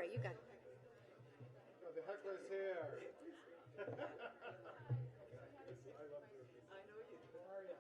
right, you got it. Oh, the heckler's here. I love this. I know you do. How are you?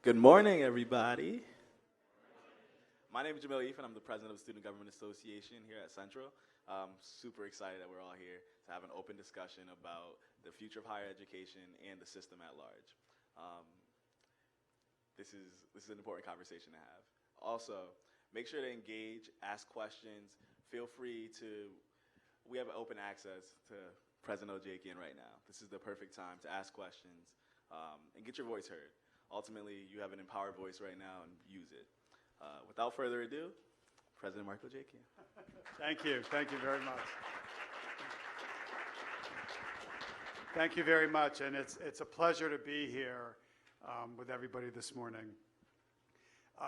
Good morning, everybody. My name is Jamil Eef, and I'm the president of the Student Government Association here at Central. Super excited that we're all here to have an open discussion about the future of higher education and the system at large. This is an important conversation to have. Also, make sure to engage, ask questions. Feel free to, we have open access to President Ojakian right now. This is the perfect time to ask questions and get your voice heard. Ultimately, you have an empowered voice right now, and use it. Without further ado, President Mark Ojakian. Thank you. Thank you very much. Thank you very much, and it's a pleasure to be here with everybody this morning.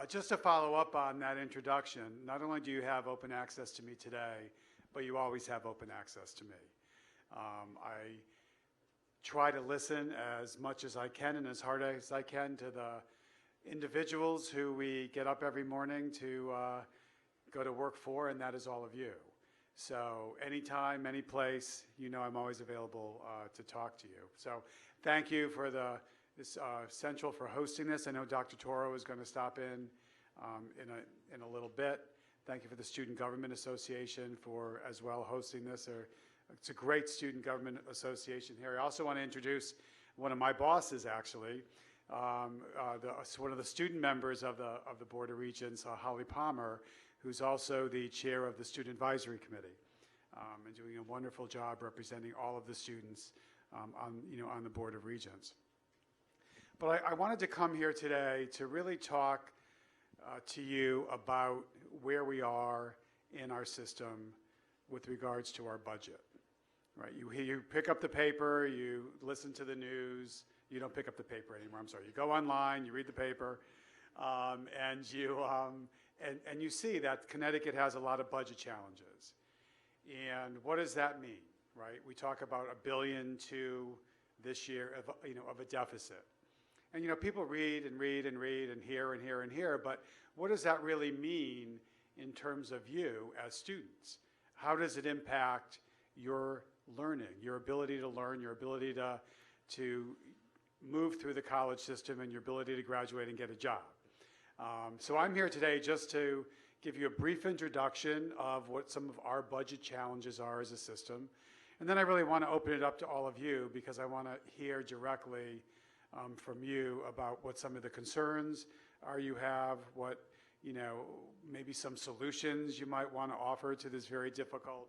Just to follow up on that introduction, not only do you have open access to me today, but you always have open access to me. I try to listen as much as I can and as hard as I can to the individuals who we get up every morning to go to work for, and that is all of you. So anytime, any place, you know I'm always available to talk to you. So thank you for Central for hosting this. I know Dr. Toro is going to stop in a little bit. Thank you for the Student Government Association for as well hosting this. It's a great student government association here. I also want to introduce one of my bosses, actually, one of the student members of the Board of Regents, Holly Palmer, who's also the chair of the Student Advisory Committee, and doing a wonderful job representing all of the students on the Board of Regents. But I wanted to come here today to really talk to you about where we are in our system with regards to our budget. Right, you pick up the paper, you listen to the news. You don't pick up the paper anymore. I'm sorry. You go online, you read the paper, and you see that Connecticut has a lot of budget challenges. And what does that mean, right? We talk about $1 billion this year of a deficit. And people read and read and read and hear and hear and hear, but what does that really mean in terms of you as students? How does it impact your learning, your ability to learn, your ability to move through the college system, and your ability to graduate and get a job? So I'm here today just to give you a brief introduction of what some of our budget challenges are as a system. And then I really want to open it up to all of you, because I want to hear directly from you about what some of the concerns are you have, what maybe some solutions you might want to offer to this very difficult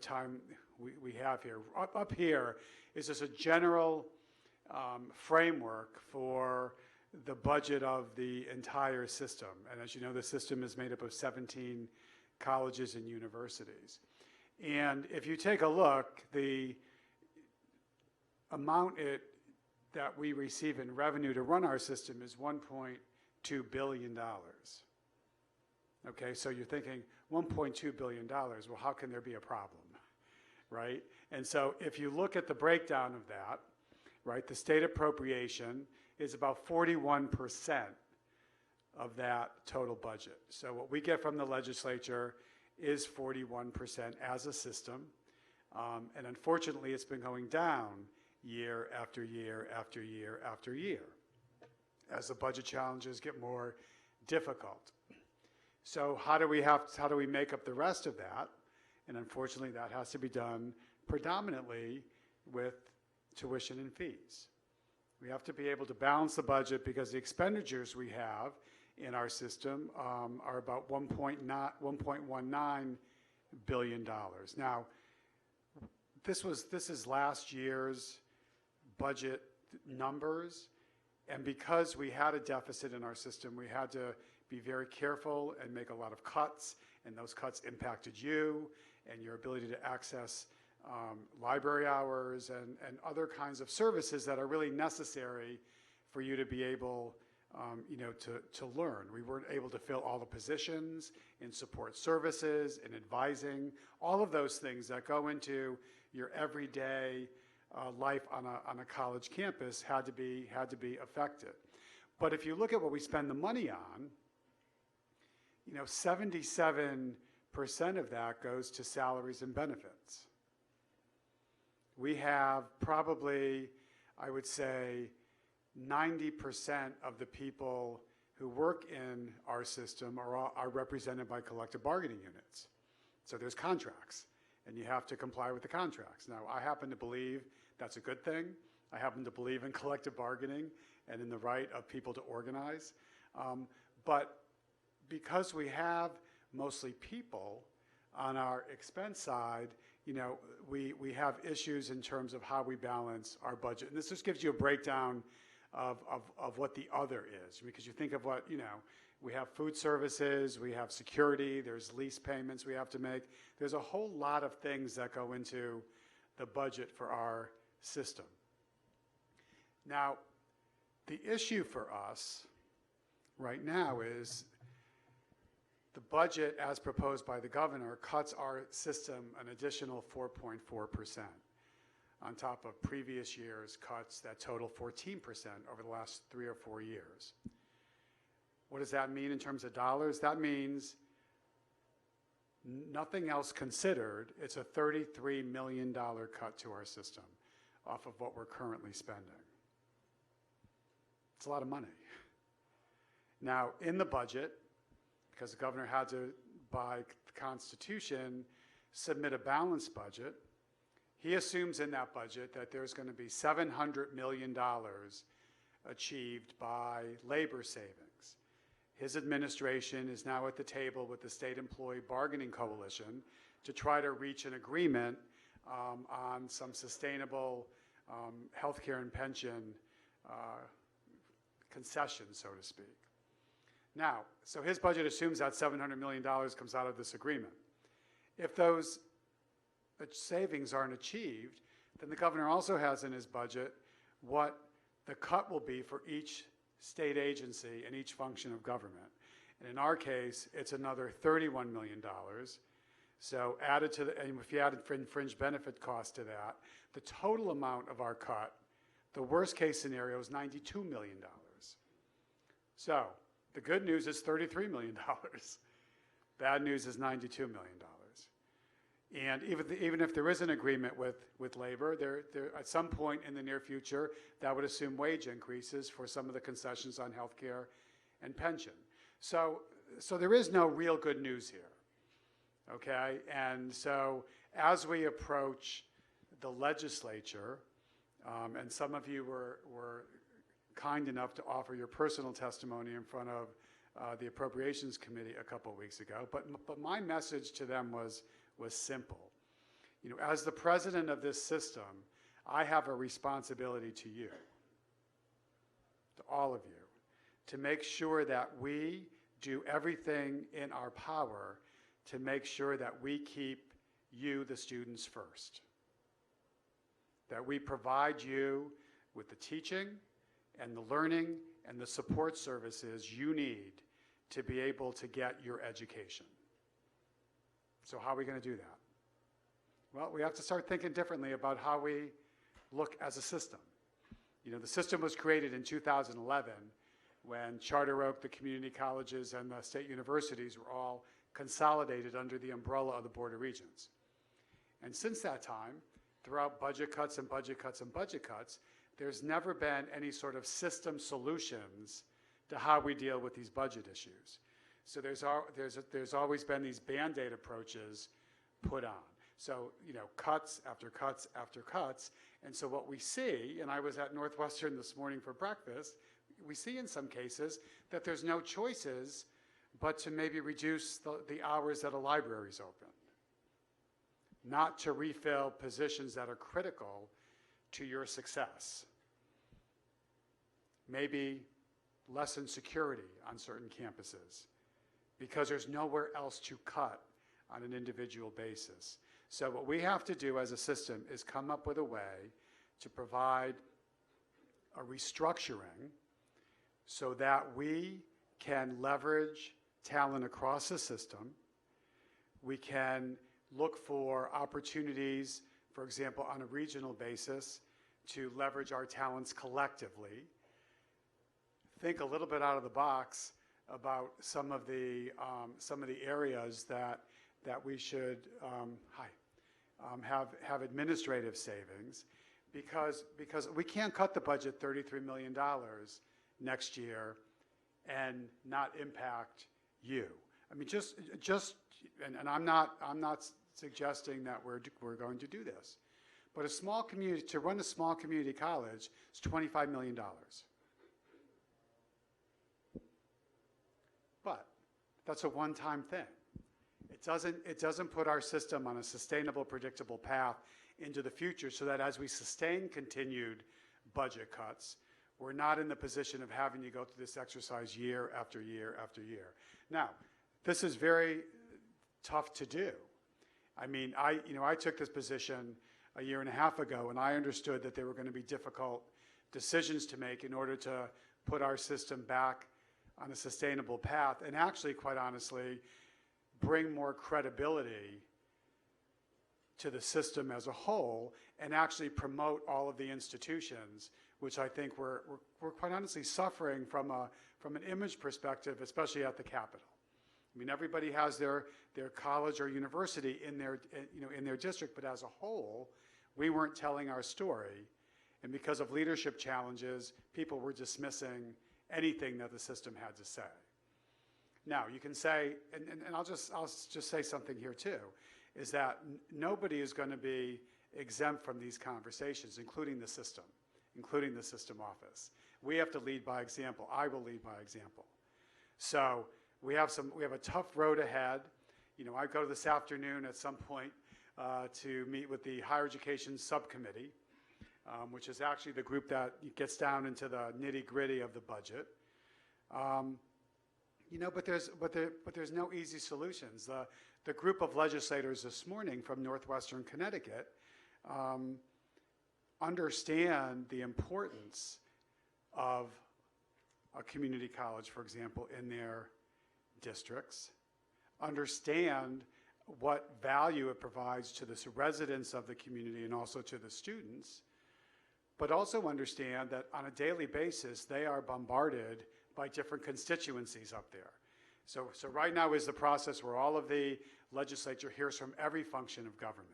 time we have here. Up here is just a general framework for the budget of the entire system. And as you know, the system is made up of 17 colleges and universities. And if you take a look, the amount that we receive in revenue to run our system is $1.2 billion. Okay, so you're thinking $1.2 billion, well, how can there be a problem, right? And so if you look at the breakdown of that, right, the state appropriation is about 41% of that total budget. So what we get from the legislature is 41% as a system, and unfortunately it's been going down year after year after year after year as the budget challenges get more difficult. So how do we make up the rest of that? And unfortunately, that has to be done predominantly with tuition and fees. We have to be able to balance the budget, because the expenditures we have in our system are about $1.19 billion. Now, this is last year's budget numbers, and because we had a deficit in our system, we had to be very careful and make a lot of cuts, and those cuts impacted you and your ability to access library hours and other kinds of services that are really necessary for you to be able to learn. We weren't able to fill all the positions in support services, in advising, all of those things that go into your everyday life on a college campus had to be affected. But if you look at what we spend the money on, 77% of that goes to salaries and benefits. We have probably, I would say, 90% of the people who work in our system are represented by collective bargaining units. So there's contracts, and you have to comply with the contracts. Now, I happen to believe that's a good thing. I happen to believe in collective bargaining and in the right of people to organize. But because we have mostly people on our expense side, you know, we have issues in terms of how we balance our budget. And this just gives you a breakdown of what the other is, because you think of what, you know, we have food services, we have security, there's lease payments we have to make. There's a whole lot of things that go into the budget for our system. Now, the issue for us right now is the budget as proposed by the governor cuts our system an additional 4.4% on top of previous years' cuts that total 14% over the last 3 or 4 years. What does that mean in terms of dollars? That means, nothing else considered, it's a $33 million cut to our system off of what we're currently spending. It's a lot of money. Now, in the budget, because the governor had to, by the Constitution, submit a balanced budget, he assumes in that budget that there's going to be $700 million achieved by labor savings. His administration is now at the table with the State Employee Bargaining Coalition to try to reach an agreement on some sustainable health care and pension concessions, so to speak. Now, so his budget assumes that $700 million comes out of this agreement. If those savings aren't achieved, then the governor also has in his budget what the cut will be for each state agency and each function of government. And in our case, it's another $31 million. So added to the, and if you added fringe benefit costs to that, the total amount of our cut, the worst case scenario is $92 million. So the good news is $33 million. Bad news is $92 million. And even if there is an agreement with labor, there at some point in the near future, that would assume wage increases for some of the concessions on health care and pension. So there is no real good news here, okay? And so as we approach the legislature, and some of you were kind enough to offer your personal testimony in front of the Appropriations Committee a couple of weeks ago, but my message to them was simple. You know, as the president of this system, I have a responsibility to you, to all of you, to make sure that we do everything in our power to make sure that we keep you, the students, first. That we provide you with the teaching and the learning and the support services you need to be able to get your education. So how are we going to do that? Well, we have to start thinking differently about how we look as a system. You know, the system was created in 2011 when Charter Oak, the community colleges, and the state universities were all consolidated under the umbrella of the Board of Regents. And since that time, throughout budget cuts and budget cuts and budget cuts, there's never been any sort of system solutions to how we deal with these budget issues. So there's always been these Band-Aid approaches put on. So, you know, cuts after cuts after cuts. And so what we see, and I was at Northwestern this morning for breakfast, we see in some cases that there's no choices but to maybe reduce the hours that a library is open, not to refill positions that are critical to your success. Maybe lessen security on certain campuses because there's nowhere else to cut on an individual basis. So what we have to do as a system is come up with a way to provide a restructuring so that we can leverage talent across the system. We can look for opportunities, for example, on a regional basis, to leverage our talents collectively. Think a little bit out of the box about some of the areas that we should have administrative savings, because we can't cut the budget $33 million next year and not impact you. I mean, and I'm not suggesting that we're going to do this, but to run a small community college is $25 million. But that's a one-time thing. It doesn't put our system on a sustainable, predictable path into the future so that as we sustain continued budget cuts, we're not in the position of having to go through this exercise year after year after year. Now, this is very tough to do. I mean, I took this position a year and a half ago, and I understood that there were going to be difficult decisions to make in order to put our system back on a sustainable path and actually, quite honestly, bring more credibility to the system as a whole and actually promote all of the institutions, which I think we're quite honestly suffering from an image perspective, especially at the Capitol. I mean, everybody has their college or university in their district, but as a whole, we weren't telling our story, and because of leadership challenges, people were dismissing anything that the system had to say. Now, you can say, and I'll just say something here too, is that nobody is going to be exempt from these conversations, including the system office. We have to lead by example. I will lead by example. So we have a tough road ahead. You know, I go this afternoon at some point to meet with the Higher Education Subcommittee, which is actually the group that gets down into the nitty-gritty of the budget. You know, but there's no easy solutions. The group of legislators this morning from Northwestern Connecticut understand the importance of a community college, for example, in their districts, understand what value it provides to the residents of the community and also to the students, but also understand that on a daily basis, they are bombarded by different constituencies up there. So right now is the process where all of the legislature hears from every function of government.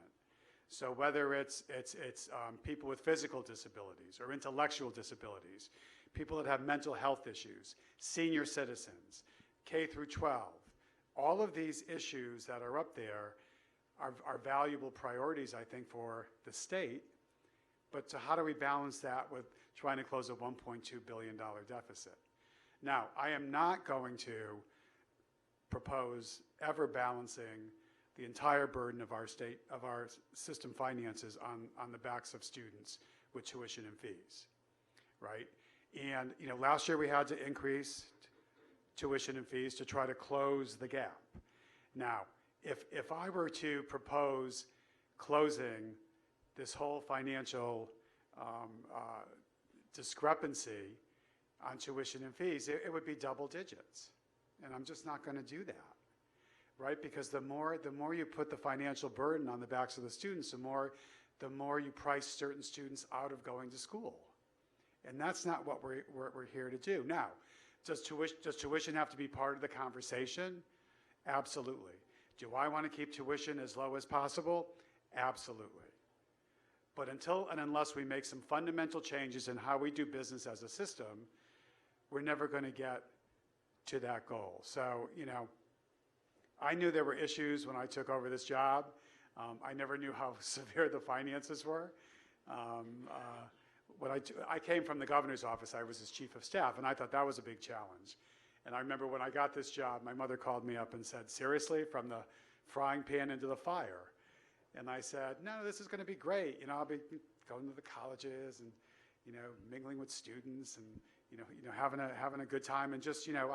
So whether it's people with physical disabilities or intellectual disabilities, people that have mental health issues, senior citizens, K through 12, all of these issues that are up there are valuable priorities, I think, for the state. But how do we balance that with trying to close a $1.2 billion deficit? Now, I am not going to propose ever balancing the entire burden of our system finances on the backs of students with tuition and fees, right? And you know, last year we had to increase tuition and fees to try to close the gap. Now, if I were to propose closing this whole financial discrepancy on tuition and fees, it would be double digits. And I'm just not going to do that, right? Because the more you put the financial burden on the backs of the students, the more you price certain students out of going to school. And that's not what we're here to do. Now, does tuition have to be part of the conversation? Absolutely. Do I want to keep tuition as low as possible? Absolutely. But until and unless we make some fundamental changes in how we do business as a system, we're never going to get to that goal. So, you know, I knew there were issues when I took over this job. I never knew how severe the finances were. I came from the governor's office. I was his chief of staff, and I thought that was a big challenge. And I remember when I got this job, my mother called me up and said, seriously, from the frying pan into the fire? And I said, no, this is going to be great. You know, I'll be going to the colleges and, you know, mingling with students and, you know, having a good time. And just, you know,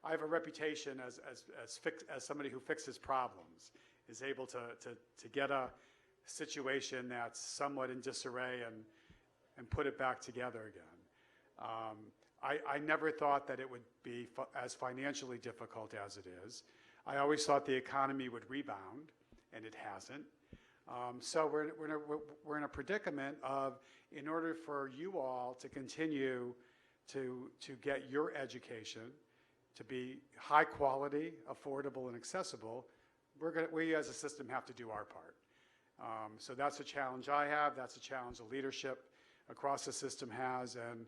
I have a reputation as somebody who fixes problems, is able to get a situation that's somewhat in disarray and put it back together again. I never thought that it would be as financially difficult as it is. I always thought the economy would rebound, and it hasn't. So we're in a predicament of, in order for you all to continue to get your education to be high quality, affordable, and accessible, we as a system have to do our part. So that's a challenge I have. That's a challenge of leadership across the system has, and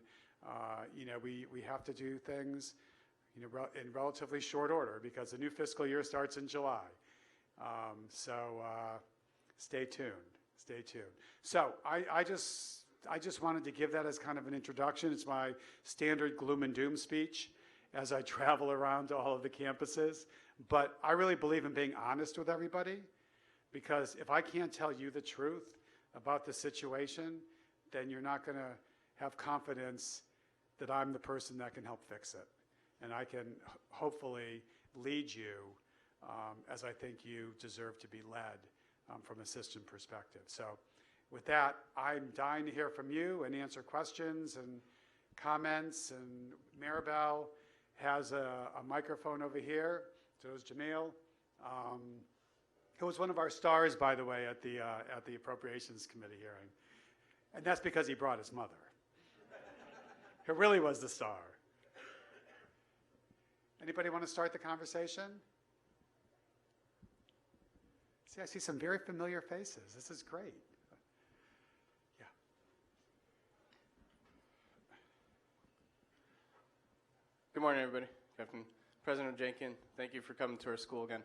we have to do things in relatively short order because the new fiscal year starts in July. So stay tuned. Stay tuned. So I just wanted to give that as kind of an introduction. It's my standard gloom and doom speech as I travel around to all of the campuses. But I really believe in being honest with everybody, because if I can't tell you the truth about the situation, then you're not going to have confidence that I'm the person that can help fix it. And I can hopefully lead you as I think you deserve to be led from a system perspective. So with that, I'm dying to hear from you and answer questions and comments. And Maribel has a microphone over here. So is Jamil. Who was one of our stars, by the way, at the Appropriations Committee hearing. And that's because he brought his mother. Who really was the star. Anybody want to start the conversation? See, I see some very familiar faces. This is great. Yeah. Good morning, everybody. Good afternoon. President Ojakian, thank you for coming to our school again.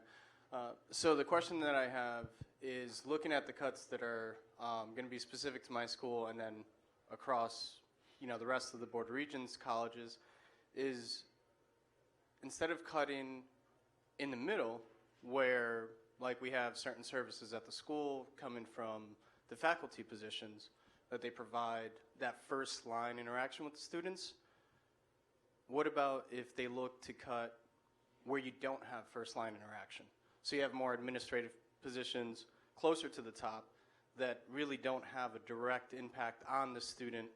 So the question that I have is looking at the cuts that are going to be specific to my school and then across, the rest of the Board of Regents colleges, is instead of cutting in the middle where like we have certain services at the school coming from the faculty positions that they provide that first line interaction with the students, what about if they look to cut where you don't have first line interaction? So you have more administrative positions closer to the top that really don't have a direct impact on the student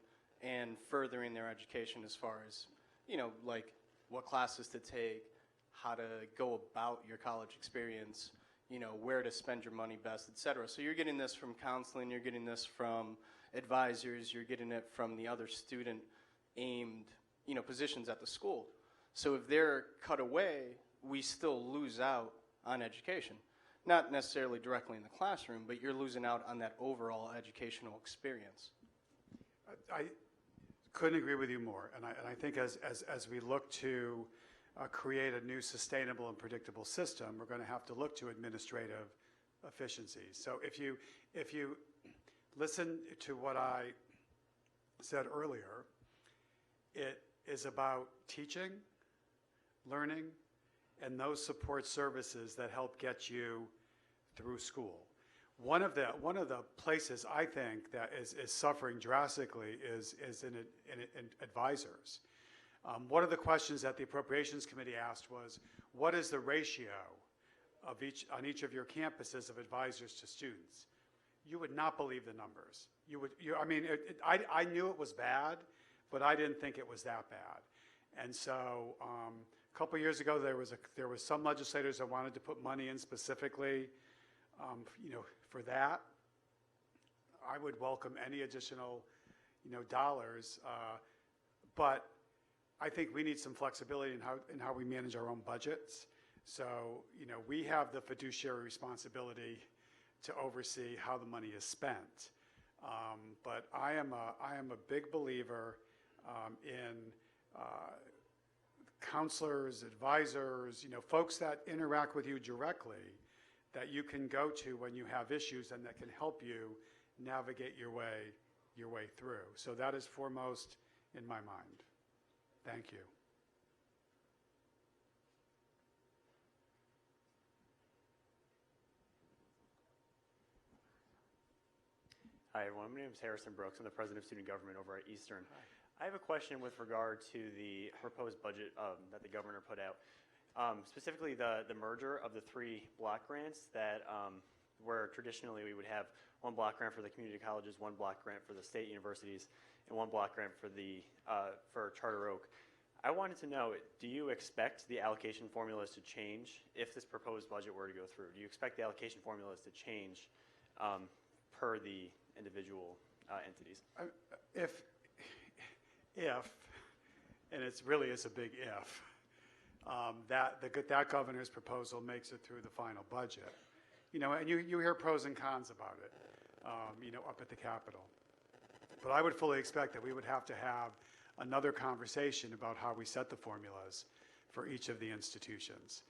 and furthering their education as far as, like what classes to take, how to go about your college experience, where to spend your money best, et cetera. So you're getting this from counseling, you're getting this from advisors, you're getting it from the other student-aimed, positions at the school. So if they're cut away, we still lose out on education. Not necessarily directly in the classroom, but you're losing out on that overall educational experience. I couldn't agree with you more. And I think as we look to create a new sustainable and predictable system, we're going to have to look to administrative efficiencies. So if you listen to what I said earlier, it is about teaching, learning, and those support services that help get you through school. One of the places I think that is suffering drastically is in advisors. One of the questions that the Appropriations Committee asked was, what is the ratio of on each of your campuses of advisors to students? You would not believe the numbers. I knew it was bad, but I didn't think it was that bad. And so a couple years ago, there was some legislators that wanted to put money in specifically, for that. I would welcome any additional, dollars, but I think we need some flexibility in how we manage our own budgets. So, we have the fiduciary responsibility to oversee how the money is spent. But I am a big believer in counselors, advisors, folks that interact with you directly that you can go to when you have issues and that can help you navigate your way through. So that is foremost in my mind. Thank you. Hi, everyone. My name is Harrison Brooks. I'm the President of Student Government over at Eastern. Hi. I have a question with regard to the proposed budget that the governor put out. Specifically, the merger of the 3 block grants that where traditionally we would have 1 block grant for the community colleges, 1 block grant for the state universities, and 1 block grant for Charter Oak. I wanted to know, do you expect the allocation formulas to change if this proposed budget were to go through? Do you expect the allocation formulas to change per the individual entities? If, and it's really is a big if, that governor's proposal makes it through the final budget. And you hear pros and cons about it, up at the Capitol. But I would fully expect that we would have to have another conversation about how we set the formulas for each of the institutions,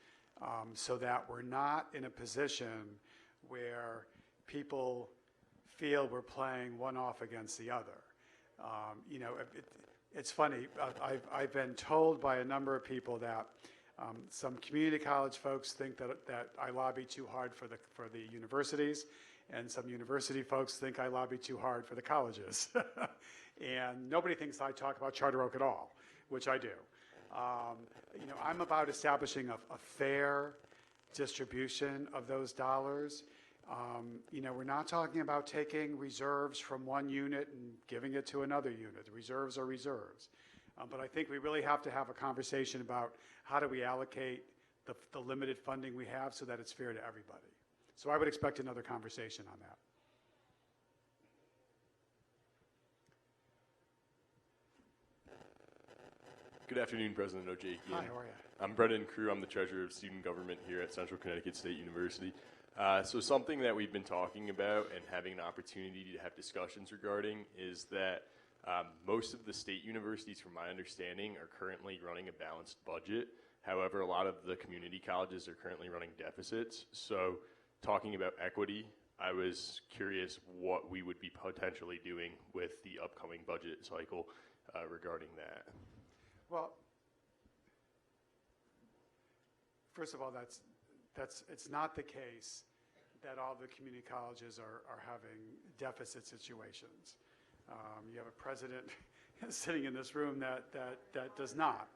so that we're not in a position where people feel we're playing one off against the other. You know, it's funny, I've been told by a number of people that some community college folks think that I lobby too hard for the universities, and some university folks think I lobby too hard for the colleges. And nobody thinks I talk about Charter Oak at all, which I do. You know, I'm about establishing a fair distribution of those dollars. You know, we're not talking about taking reserves from one unit and giving it to another unit. Reserves are reserves. But I think we really have to have a conversation about how do we allocate the limited funding we have so that it's fair to everybody. So I would expect another conversation on that. Good afternoon, President Ojakian. Hi, how are you? I'm Brendan Crew. I'm the Treasurer of Student Government here at Central Connecticut State University. So something that we've been talking about and having an opportunity to have discussions regarding is that most of the state universities, from my understanding, are currently running a balanced budget. However, a lot of the community colleges are currently running deficits. So talking about equity, I was curious what we would be potentially doing with the upcoming budget cycle regarding that. Well, first of all, it's not the case that all the community colleges are having deficit situations. You have a president sitting in this room that does not.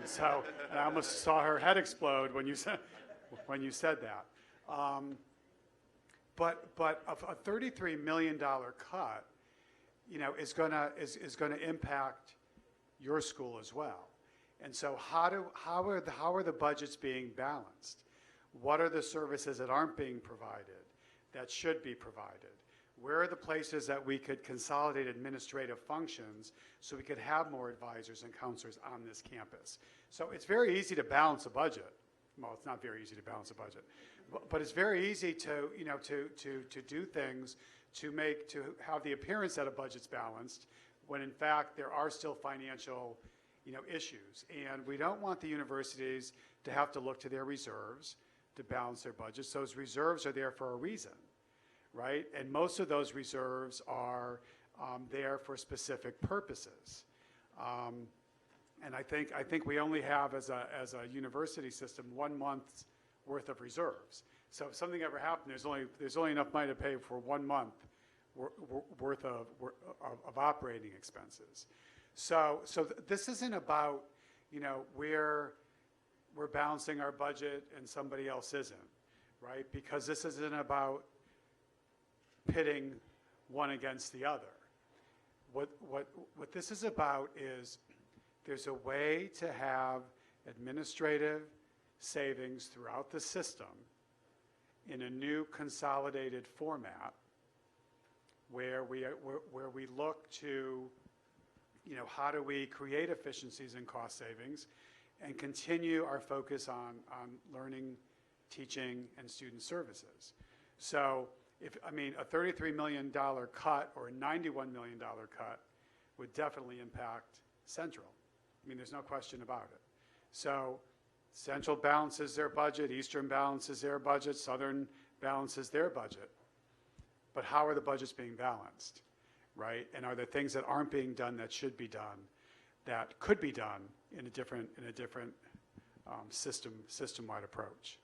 So and I almost saw her head explode when you said that. But a $33 million cut, you know, is going to impact your school as well. And so how are the budgets being balanced? What are the services that aren't being provided that should be provided? Where are the places that we could consolidate administrative functions so we could have more advisors and counselors on this campus? So it's very easy to balance a budget. Well, it's not very easy to balance a budget, but it's very easy to, you know, to do things to have the appearance that a budget's balanced when in fact there are still financial, you know, issues. And we don't want the universities to have to look to their reserves to balance their budgets. Those reserves are there for a reason, right? And most of those reserves are there for specific purposes. And I think we only have, as a university system, 1 month's worth of reserves. So if something ever happened, there's only enough money to pay for 1 month worth of operating expenses. So this isn't about, you know, we're balancing our budget and somebody else isn't, right? Because this isn't about pitting one against the other. What this is about is there's a way to have administrative savings throughout the system in a new consolidated format where we look to, you know, how do we create efficiencies and cost savings and continue our focus on learning, teaching, and student services. So a $33 million cut or a $91 million cut would definitely impact Central. I mean, there's no question about it. So Central balances their budget, Eastern balances their budget, Southern balances their budget. But how are the budgets being balanced, right? And are there things that aren't being done that should be done, that could be done in a different system-wide approach?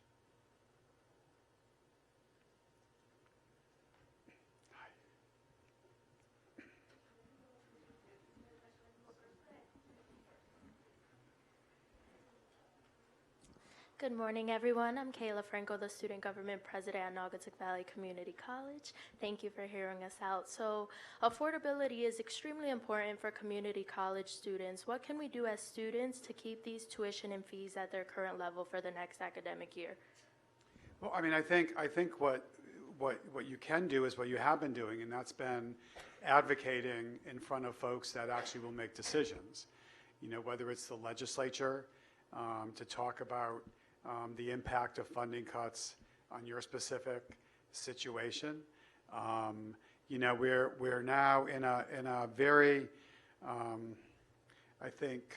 Good morning, everyone. I'm Kayla Franco, the Student Government President at Naugatuck Valley Community College. Thank you for hearing us out. So, affordability is extremely important for community college students. What can we do as students to keep these tuition and fees at their current level for the next academic year? Well, I mean, I think what you can do is what you have been doing, and that's been advocating in front of folks that actually will make decisions. You know, whether it's the legislature to talk about the impact of funding cuts on your specific situation. we're now in a very, I think,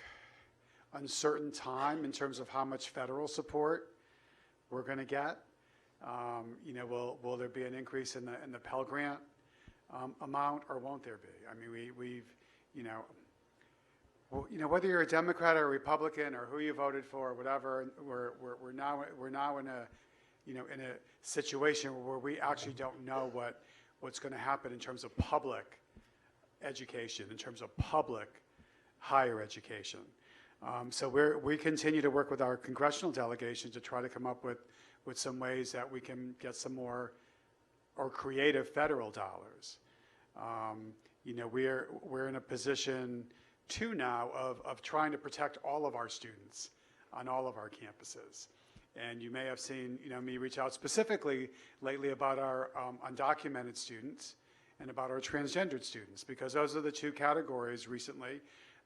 uncertain time in terms of how much federal support we're going to get. Will there be an increase in the Pell Grant amount, or won't there be? I mean, whether you're a Democrat or a Republican or who you voted for or whatever, we're now in a situation where we actually don't know what's going to happen in terms of public education, in terms of public higher education. So we continue to work with our congressional delegation to try to come up with some ways that we can get some more or creative federal dollars. We're in a position too now of trying to protect all of our students on all of our campuses. And you may have seen me reach out specifically lately about our undocumented students and about our transgendered students, because those are the two categories recently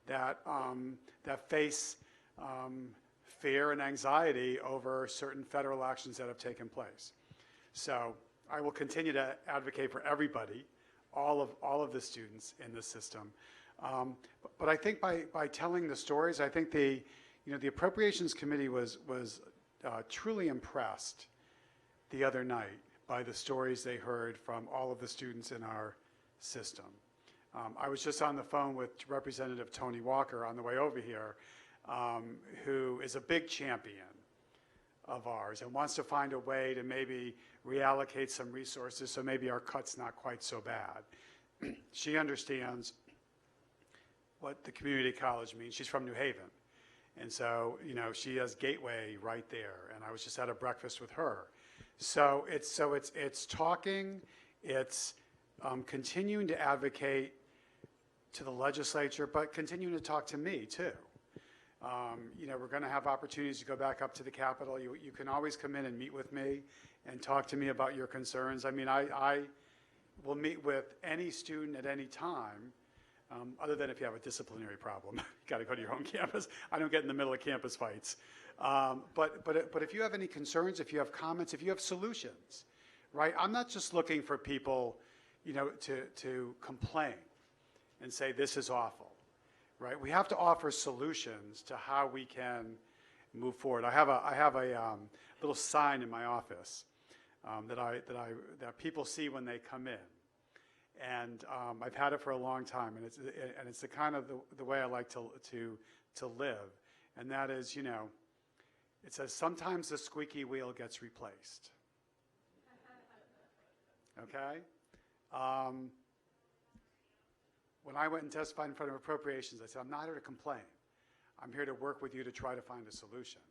that face fear and anxiety over certain federal actions that have taken place. So I will continue to advocate for everybody, all of the students in the system. But I think by telling the stories, I think the Appropriations Committee was truly impressed the other night by the stories they heard from all of the students in our system. I was just on the phone with Representative Tony Walker on the way over here, who is a big champion of ours and wants to find a way to maybe reallocate some resources so maybe our cut's not quite so bad. She understands what the community college means. She's from New Haven. And so, she has Gateway right there. And I was just at a breakfast with her. So it's talking, it's continuing to advocate to the legislature, but continuing to talk to me too. We're going to have opportunities to go back up to the Capitol. You can always come in and meet with me and talk to me about your concerns. I mean, I will meet with any student at any time, other than if you have a disciplinary problem. You got to go to your own campus. I don't get in the middle of campus fights. But if you have any concerns, if you have comments, if you have solutions, right? I'm not just looking for people, to complain and say this is awful, right? We have to offer solutions to how we can move forward. I have a little sign in my office that people see when they come in. And I've had it for a long time, and it's the kind of the way I like to live, and that is, it says sometimes the squeaky wheel gets replaced. Okay. When I went and testified in front of Appropriations, I said, I'm not here to complain. I'm here to work with you to try to find a solution.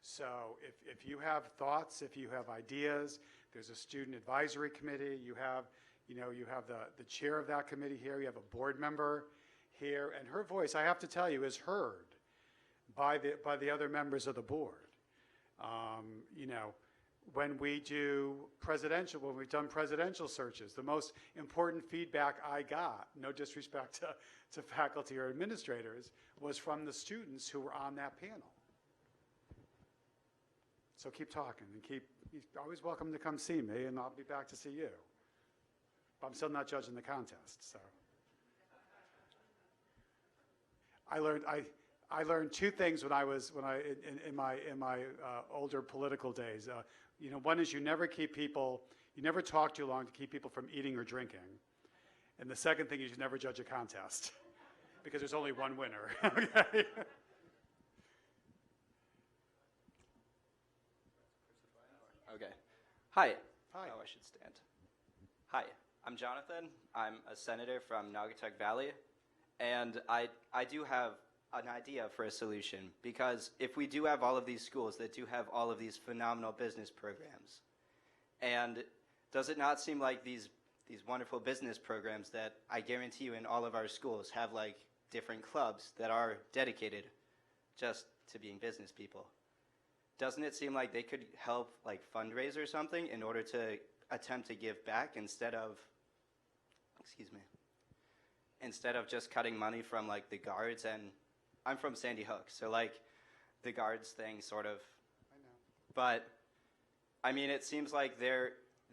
So if you have thoughts, if you have ideas, there's a student advisory committee. You have the chair of that committee here. You have a board member here, and her voice, I have to tell you, is heard by the other members of the board. When we've done presidential searches, the most important feedback I got, no disrespect to faculty or administrators, was from the students who were on that panel. So keep talking, and you're always welcome to come see me, and I'll be back to see you. But I'm still not judging the contest, so. I learned two things in my older political days. One is you never talk too long to keep people from eating or drinking. And the second thing is you never judge a contest because there's only one winner. Okay? Okay. Hi. Hi. Oh, I should stand. Hi, I'm Jonathan. I'm a senator from Naugatuck Valley, and I do have an idea for a solution, because if we do have all of these schools that do have all of these phenomenal business programs, and does it not seem like these wonderful business programs that I guarantee you in all of our schools have like different clubs that are dedicated just to being business people? Doesn't it seem like they could help like fundraise or something in order to attempt to give back instead of just cutting money from like the guards? And I'm from Sandy Hook, so like the guards thing sort of, I know. But I mean, it seems like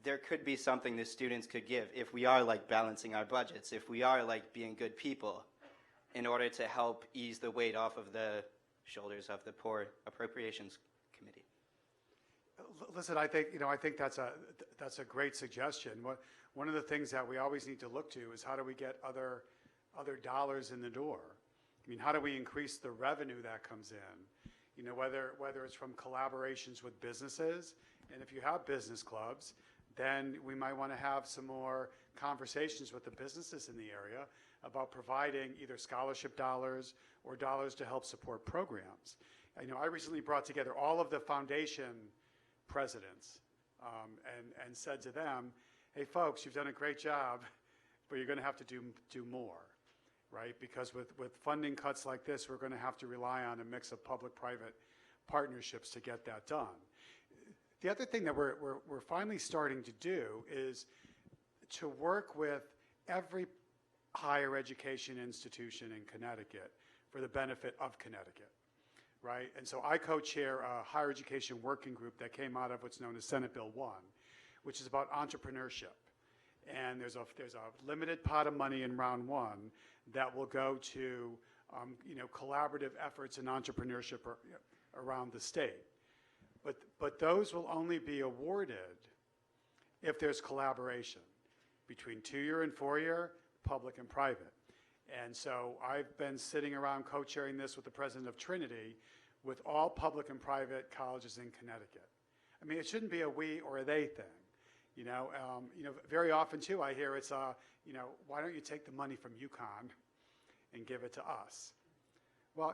there could be something the students could give if we are like balancing our budgets, if we are like being good people, in order to help ease the weight off of the shoulders of the poor appropriations committee. Listen, I think that's a great suggestion. One of the things that we always need to look to is how do we get other dollars in the door? I mean, how do we increase the revenue that comes in? You know, whether it's from collaborations with businesses, and if you have business clubs, then we might want to have some more conversations with the businesses in the area about providing either scholarship dollars or dollars to help support programs. You know, I recently brought together all of the foundation presidents and said to them, hey folks, you've done a great job, but you're going to have to do more, right? Because with funding cuts like this, we're going to have to rely on a mix of public-private partnerships to get that done. The other thing that we're finally starting to do is to work with every higher education institution in Connecticut for the benefit of Connecticut, right? And so I co-chair a higher education working group that came out of what's known as Senate Bill 1, which is about entrepreneurship. And there's a limited pot of money in round one that will go to collaborative efforts in entrepreneurship around the state. But those will only be awarded if there's collaboration between 2-year and 4-year, public and private. And so I've been sitting around co-chairing this with the president of Trinity with all public and private colleges in Connecticut. I mean, it shouldn't be a we or a they thing. Very often too, I hear it's, why don't you take the money from UConn and give it to us? Well,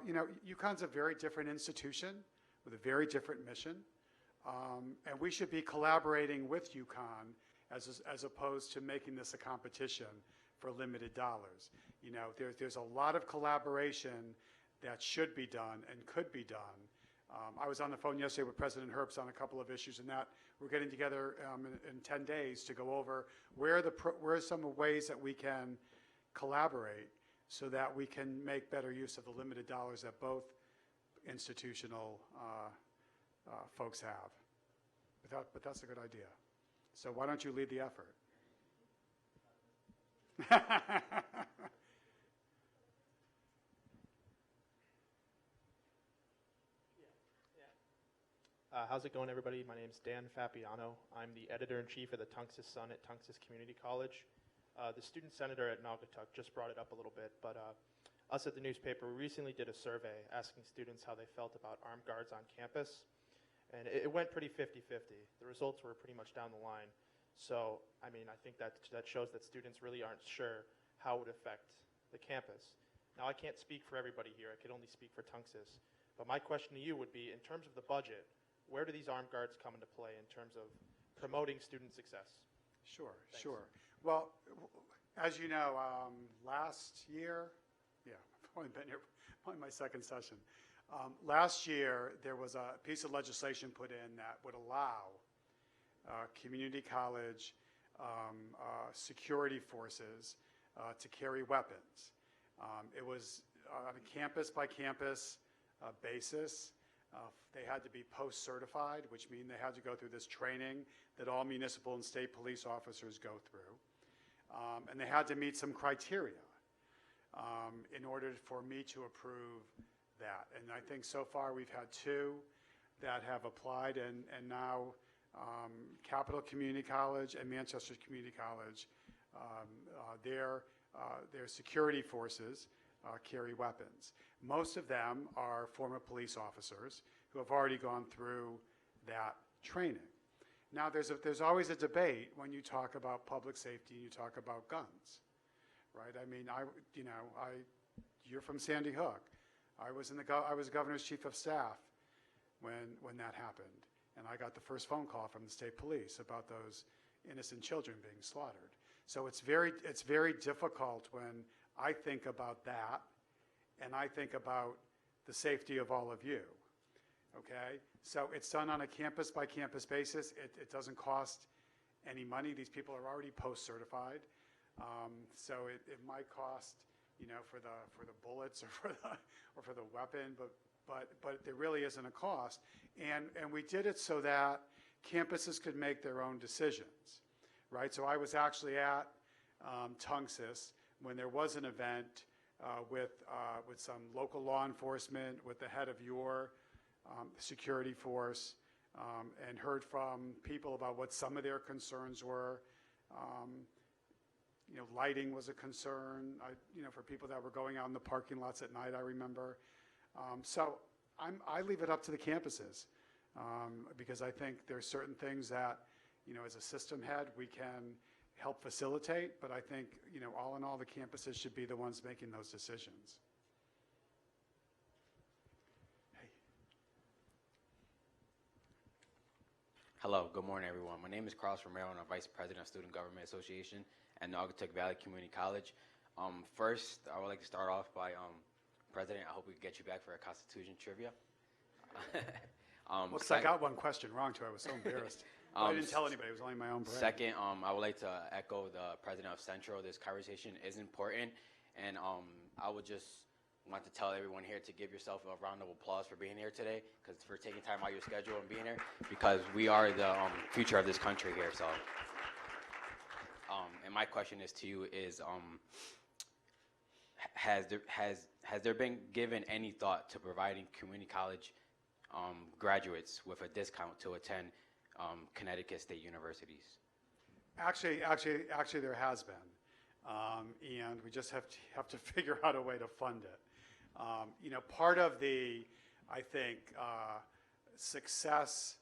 UConn's a very different institution with a very different mission, and we should be collaborating with UConn as opposed to making this a competition for limited dollars. There's a lot of collaboration that should be done and could be done. I was on the phone yesterday with President Herbst on a couple of issues, and that we're getting together in 10 days to go over where are some ways that we can collaborate so that we can make better use of the limited dollars that both institutional folks have. But that's a good idea. So why don't you lead the effort? How's it going, everybody? My name is Dan Fapiano. I'm the editor-in-chief of the Tunxus Sun at Tunxus Community College. The student senator at Naugatuck just brought it up a little bit, but us at the newspaper, we recently did a survey asking students how they felt about armed guards on campus, and it went pretty 50-50. The results were pretty much down the line. So, I mean, I think that shows that students really aren't sure how it would affect the campus. Now, I can't speak for everybody here. I could only speak for Tunxus. But my question to you would be, in terms of the budget, where do these armed guards come into play in terms of promoting student success? Sure, Thanks. sure. Well, as you know, last year, I've only been here, only my second session. Last year, there was a piece of legislation put in that would allow community college security forces to carry weapons. It was on a campus-by-campus basis. They had to be post-certified, which means they had to go through this training that all municipal and state police officers go through. And they had to meet some criteria in order for me to approve that. And I think so far we've had 2 that have applied, and now Capital Community College and Manchester Community College, their security forces carry weapons. Most of them are former police officers who have already gone through that training. Now, there's always a debate when you talk about public safety and you talk about guns, right? I mean, you're from Sandy Hook. I was governor's chief of staff when that happened, and I got the first phone call from the state police about those innocent children being slaughtered. So it's very difficult when I think about that, and I think about the safety of all of you, okay? So it's done on a campus-by-campus basis. It doesn't cost any money. These people are already post-certified. So it might cost, for the bullets or for the weapon, but there really isn't a cost. And we did it so that campuses could make their own decisions, right? So I was actually at Tunxis when there was an event with some local law enforcement, with the head of your security force, and heard from people about what some of their concerns were. Lighting was a concern, for people that were going out in the parking lots at night, I remember. So I leave it up to the campuses because I think there's certain things that, as a system head, we can help facilitate, but I think, all in all, the campuses should be the ones making those decisions. Hey. Hello, good morning, everyone. My name is Carlos Romero, and I'm Vice President of Student Government Association at Naugatuck Valley Community College. First, I would like to start off by, President, I hope we can get you back for a Constitution trivia. Looks like I got one question wrong, too. I was so embarrassed. I didn't tell anybody. It was only my own brain. Second, I would like to echo the President of Central. This conversation is important, and I would just want to tell everyone here to give yourself a round of applause for being here today, because for taking time out of your schedule and being here, because we are the future of this country here. So, and my question is to you is, has there been given any thought to providing community college graduates with a discount to attend Connecticut State universities? Actually, there has been, and we just have to figure out a way to fund it. Part of the, I think, success.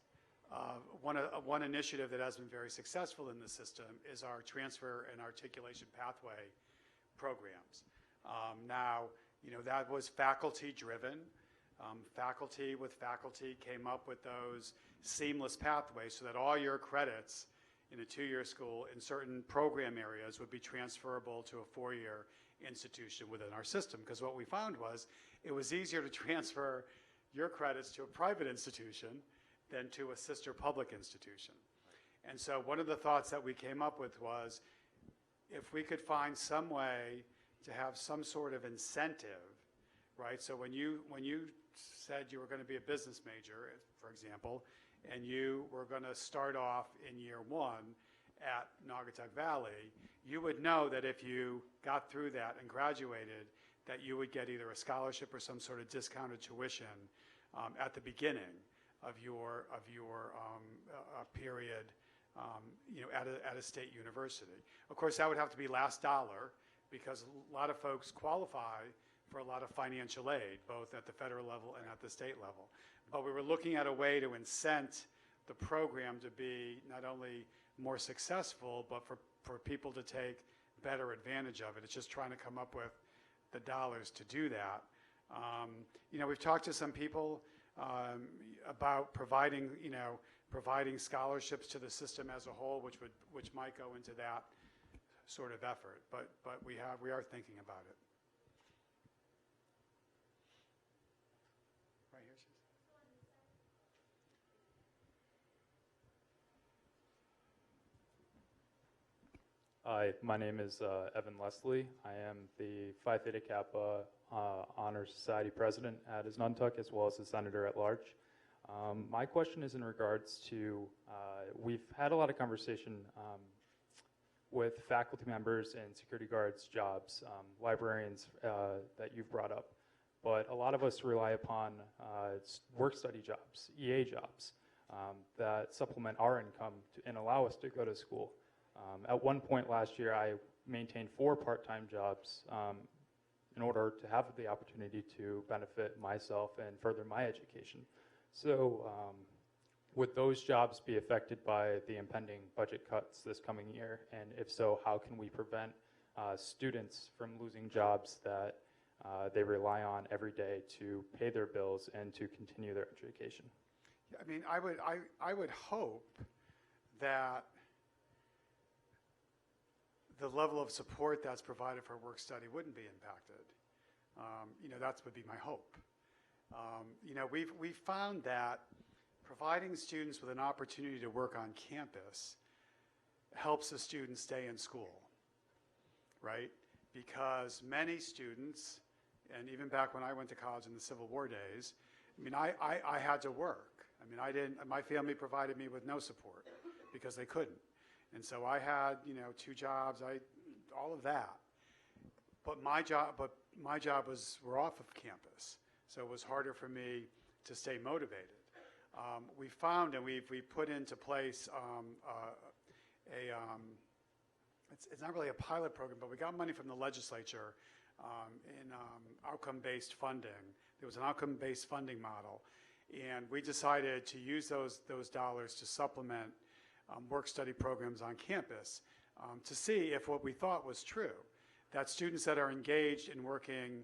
One initiative that has been very successful in the system is our transfer and articulation pathway programs. Now, that was faculty driven. Faculty came up with those seamless pathways so that all your credits in a 2-year school in certain program areas would be transferable to a 4-year institution within our system. Because what we found was it was easier to transfer your credits to a private institution than to a sister public institution. And so one of the thoughts that we came up with was if we could find some way to have some sort of incentive, right? So when you said you were going to be a business major, for example, and you were going to start off in year 1 at Naugatuck Valley, you would know that if you got through that and graduated, that you would get either a scholarship or some sort of discounted tuition at the beginning of your period, at a state university. Of course, that would have to be last dollar, because a lot of folks qualify for a lot of financial aid, both at the federal level and at the state level. But we were looking at a way to incent the program to be not only more successful, but for people to take better advantage of it. It's just trying to come up with the dollars to do that. We've talked to some people about providing scholarships to the system as a whole, which might go into that sort of effort. But we are thinking about it. Right here, Hi, my name is Evan Leslie. I am the Phi Theta Kappa Honor Society President at Naugatuck, as well as the Senator at Large. My question is in regards to, we've had a lot of conversation with faculty members and security guards jobs, librarians that you've brought up, but a lot of us rely upon work study jobs, EA jobs, that supplement our income and allow us to go to school. At one point last year, I maintained 4 part-time jobs in order to have the opportunity to benefit myself and further my education. So would those jobs be affected by the impending budget cuts this coming year? And if so, how can we prevent students from losing jobs that they rely on every day to pay their bills and to continue their education? I mean, I would hope that the level of support that's provided for work study wouldn't be impacted. That would be my hope. We've found that providing students with an opportunity to work on campus helps the students stay in school, right? Because many students, and even back when I went to college in the Civil War days, I mean, I had to work. I mean, my family provided me with no support because they couldn't. And so I had, 2 jobs, all of that. But my job were off of campus. So it was harder for me to stay motivated. We found, and we put into place it's not really a pilot program, but we got money from the legislature in outcome-based funding. There was an outcome-based funding model, and we decided to use those dollars to supplement work-study programs on campus to see if what we thought was true, that students that are engaged in working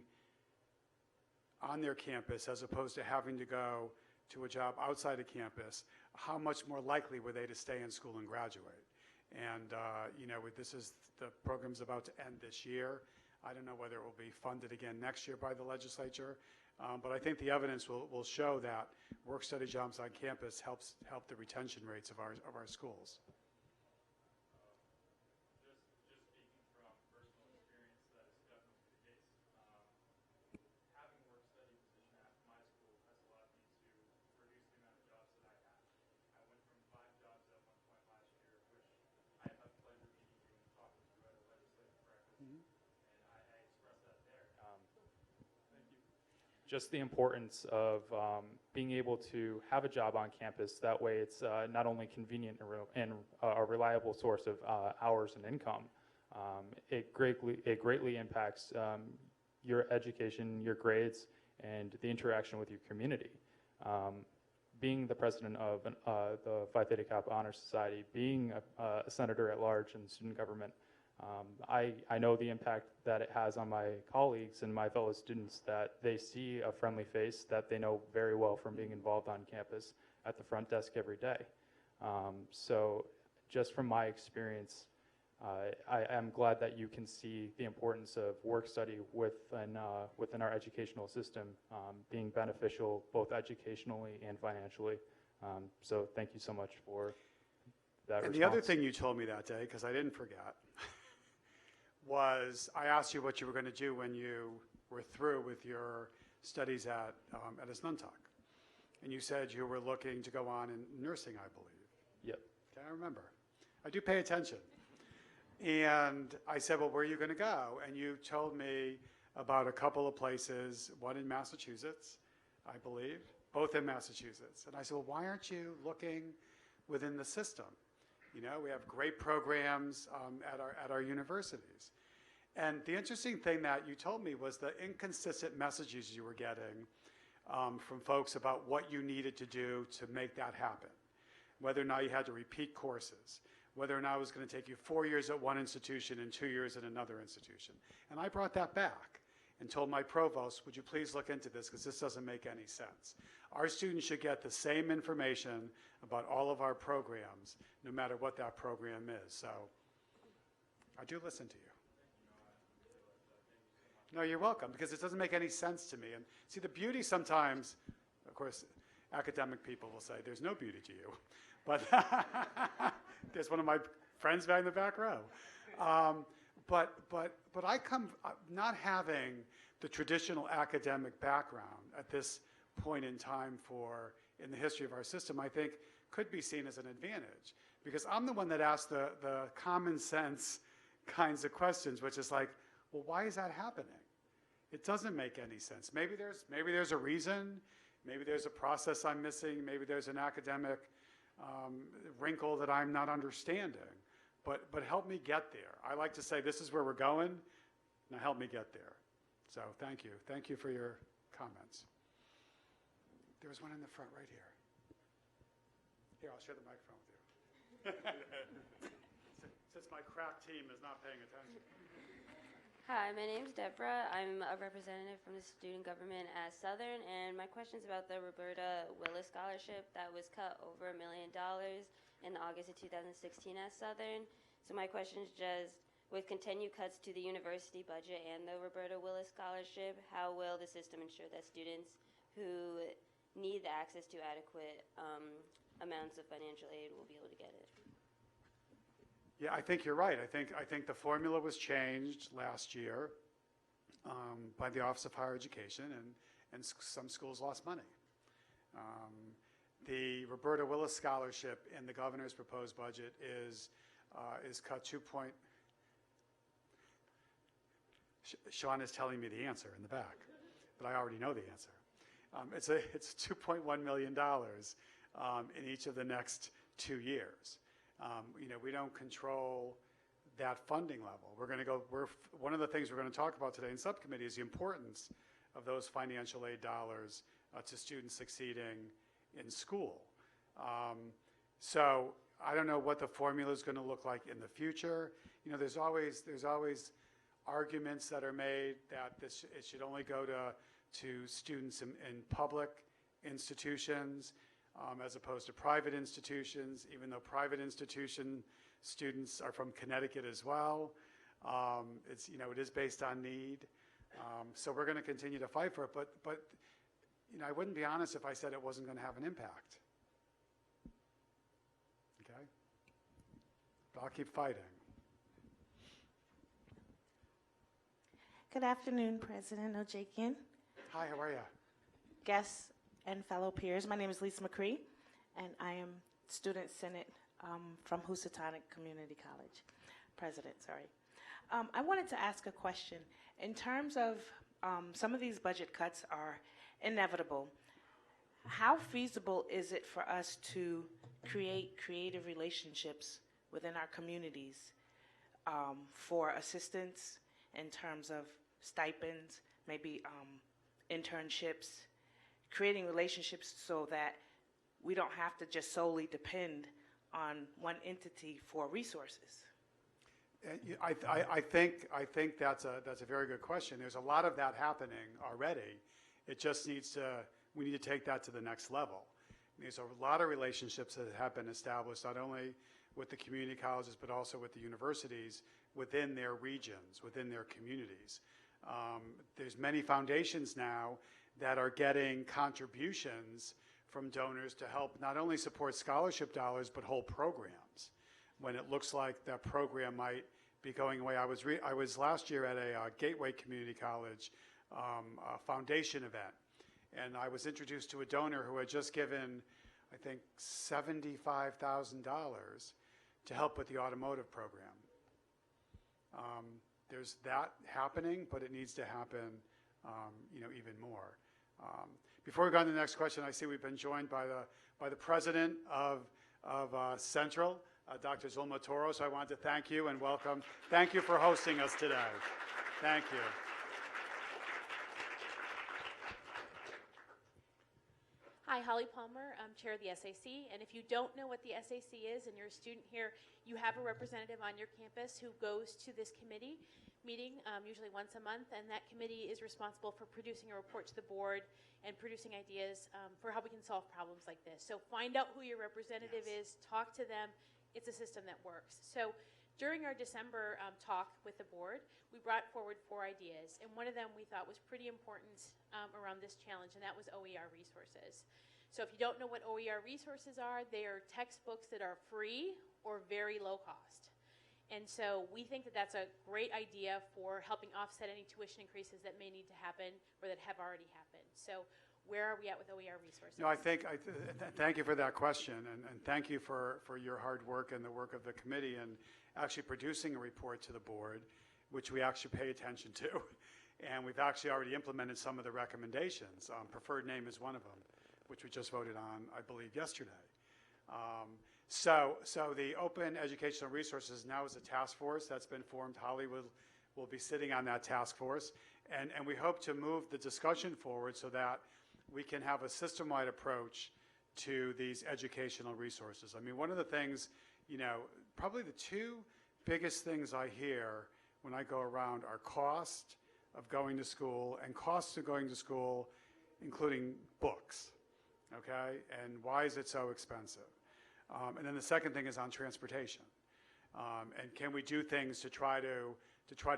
on their campus as opposed to having to go to a job outside of campus, how much more likely were they to stay in school and graduate? And, the program's about to end this year. I don't know whether it will be funded again next year by the legislature, but I think the evidence will show that work-study jobs on campus help the retention rates of our schools. Just the importance of being able to have a job on campus. That way it's not only convenient and a reliable source of hours and income, it greatly impacts your education, your grades, and the interaction with your community. Being the president of the Phi Theta Kappa Honor Society, being a senator at large in student government, I know the impact that it has on my colleagues and my fellow students, that they see a friendly face that they know very well from being involved on campus at the front desk every day. So just from my experience, I am glad that you can see the importance of work study within our educational system being beneficial both educationally and financially. So thank you so much for that response. And the other thing you told me that day, because I didn't forget, was I asked you what you were going to do when you were through with your studies at Asnuntuck. And you said you were looking to go on in nursing, I believe. Yep. Okay, I remember. I do pay attention. And I said, well, where are you going to go? And you told me about a couple of places, one in Massachusetts, I believe, both in Massachusetts. And I said, well, why aren't you looking within the system? We have great programs at our universities. And the interesting thing that you told me was the inconsistent messages you were getting from folks about what you needed to do to make that happen. Whether or not you had to repeat courses, whether or not it was going to take you 4 years at one institution and 2 years at another institution. And I brought that back and told my provost, would you please look into this, because this doesn't make any sense. Our students should get the same information about all of our programs, no matter what that program is. So I do listen to you. No, you're welcome, because it doesn't make any sense to me. And see, the beauty sometimes, of course, academic people will say, there's no beauty to you. But there's one of my friends back in the back row. But I come not having the traditional academic background at this point in time in the history of our system, I think could be seen as an advantage, because I'm the one that asks the common sense kinds of questions, which is like, well, why is that happening? It doesn't make any sense. Maybe there's a reason. Maybe there's a process I'm missing. Maybe there's an academic wrinkle that I'm not understanding. But help me get there. I like to say, this is where we're going. Now help me get there. So thank you. Thank you for your comments. There was one in the front right here. Here, I'll share the microphone with you. Since my crack team is not paying attention. Hi, my name's Deborah. I'm a representative from the student government at Southern, and my question's about the Roberta Willis Scholarship that was cut over $1 million in August of 2016 at Southern. So my question is just, with continued cuts to the university budget and the Roberta Willis Scholarship, how will the system ensure that students who need the access to adequate amounts of financial aid will be able to get it? Yeah, I think you're right. I think the formula was changed last year by the Office of Higher Education, and some schools lost money. The Roberta Willis Scholarship in the governor's proposed budget is cut 2 point. Sean is telling me the answer in the back, but I already know the answer. It's $2.1 million in each of the next 2 years. We don't control that funding level. One of the things we're going to talk about today in subcommittee is the importance of those financial aid dollars to students succeeding in school. So I don't know what the formula is going to look like in the future. There's always arguments that are made that it should only go to students in public institutions as opposed to private institutions, even though private institution students are from Connecticut as well. It is based on need. So we're going to continue to fight for it, but I wouldn't be honest if I said it wasn't going to have an impact. Okay? But I'll keep fighting. Good afternoon, President Ojakian, Hi, how are you? guests, and fellow peers. My name is Lisa McCree, and I am Student Senate from Housatonic Community College. President, sorry. I wanted to ask a question. In terms of some of these budget cuts are inevitable, how feasible is it for us to create creative relationships within our communities for assistance in terms of stipends, maybe internships, creating relationships so that we don't have to just solely depend on one entity for resources? I think that's a very good question. There's a lot of that happening already. It just we need to take that to the next level. There's a lot of relationships that have been established, not only with the community colleges, but also with the universities within their regions, within their communities. There's many foundations now that are getting contributions from donors to help not only support scholarship dollars, but whole programs when it looks like that program might be going away. I was last year at a Gateway Community College foundation event, and I was introduced to a donor who had just given, I think, $75,000 to help with the automotive program. There's that happening, but it needs to happen, even more. Before we go on to the next question, I see we've been joined by the president of Central, Dr. Zulma Toro. So I want to thank you and welcome. Thank you for hosting us today. Thank you. Hi, Holly Palmer. I'm chair of the SAC. And if you don't know what the SAC is and you're a student here, you have a representative on your campus who goes to this committee meeting, usually once a month, and that committee is responsible for producing a report to the board and producing ideas for how we can solve problems like this. So find out who your representative is, talk to them. It's a system that works. So during our December talk with the board, we brought forward 4 ideas, and one of them we thought was pretty important around this challenge, and that was OER resources. So if you don't know what OER resources are, they are textbooks that are free or very low cost. And so we think that that's a great idea for helping offset any tuition increases that may need to happen or that have already happened. So where are we at with OER resources? No, thank you for that question, and thank you for your hard work and the work of the committee and actually producing a report to the board, which we actually pay attention to. And we've actually already implemented some of the recommendations. Preferred name is one of them, which we just voted on, I believe, yesterday. So the Open Educational Resources now is a task force that's been formed. Holly will be sitting on that task force. And we hope to move the discussion forward so that we can have a system-wide approach to these educational resources. I mean, one of the things, probably the 2 biggest things I hear when I go around are cost of going to school and costs of going to school, including books, okay? And why is it so expensive? And then the second thing is on transportation. And can we do things to try to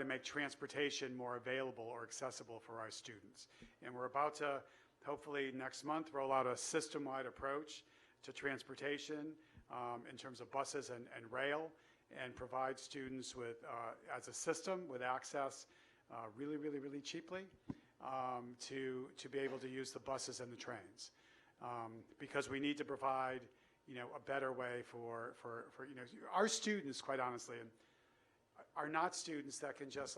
make transportation more available or accessible for our students? And we're about to, hopefully next month, roll out a system-wide approach to transportation in terms of buses and rail, and provide students with, as a system, with access really cheaply to be able to use the buses and the trains. because we need to provide, a better way for our students, quite honestly, and are not students that can just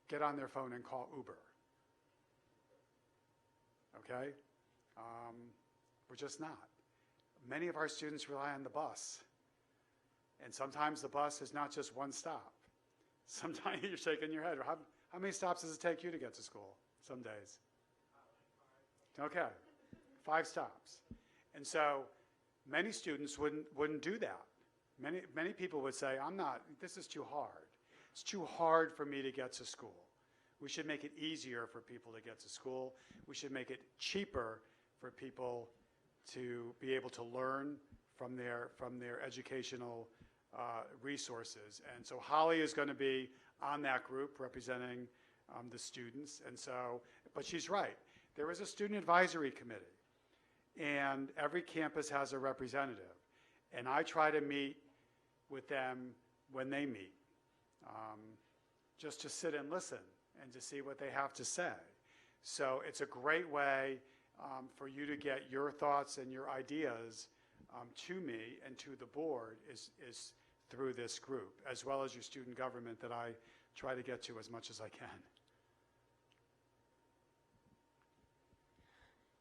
get on their phone and call Uber. Okay? We're just not. Many of our students rely on the bus. And sometimes the bus is not just one stop. Sometimes you're shaking your head. How many stops does it take you to get to school some days? Okay, 5 stops. And so many students wouldn't do that. Many people would say, this is too hard. It's too hard for me to get to school. We should make it easier for people to get to school. We should make it cheaper for people to be able to learn from their educational resources. And so Holly is going to be on that group representing the students. And so, but she's right. There is a student advisory committee, and every campus has a representative. And I try to meet with them when they meet, just to sit and listen and to see what they have to say. So it's a great way for you to get your thoughts and your ideas to me and to the board is through this group, as well as your student government that I try to get to as much as I can.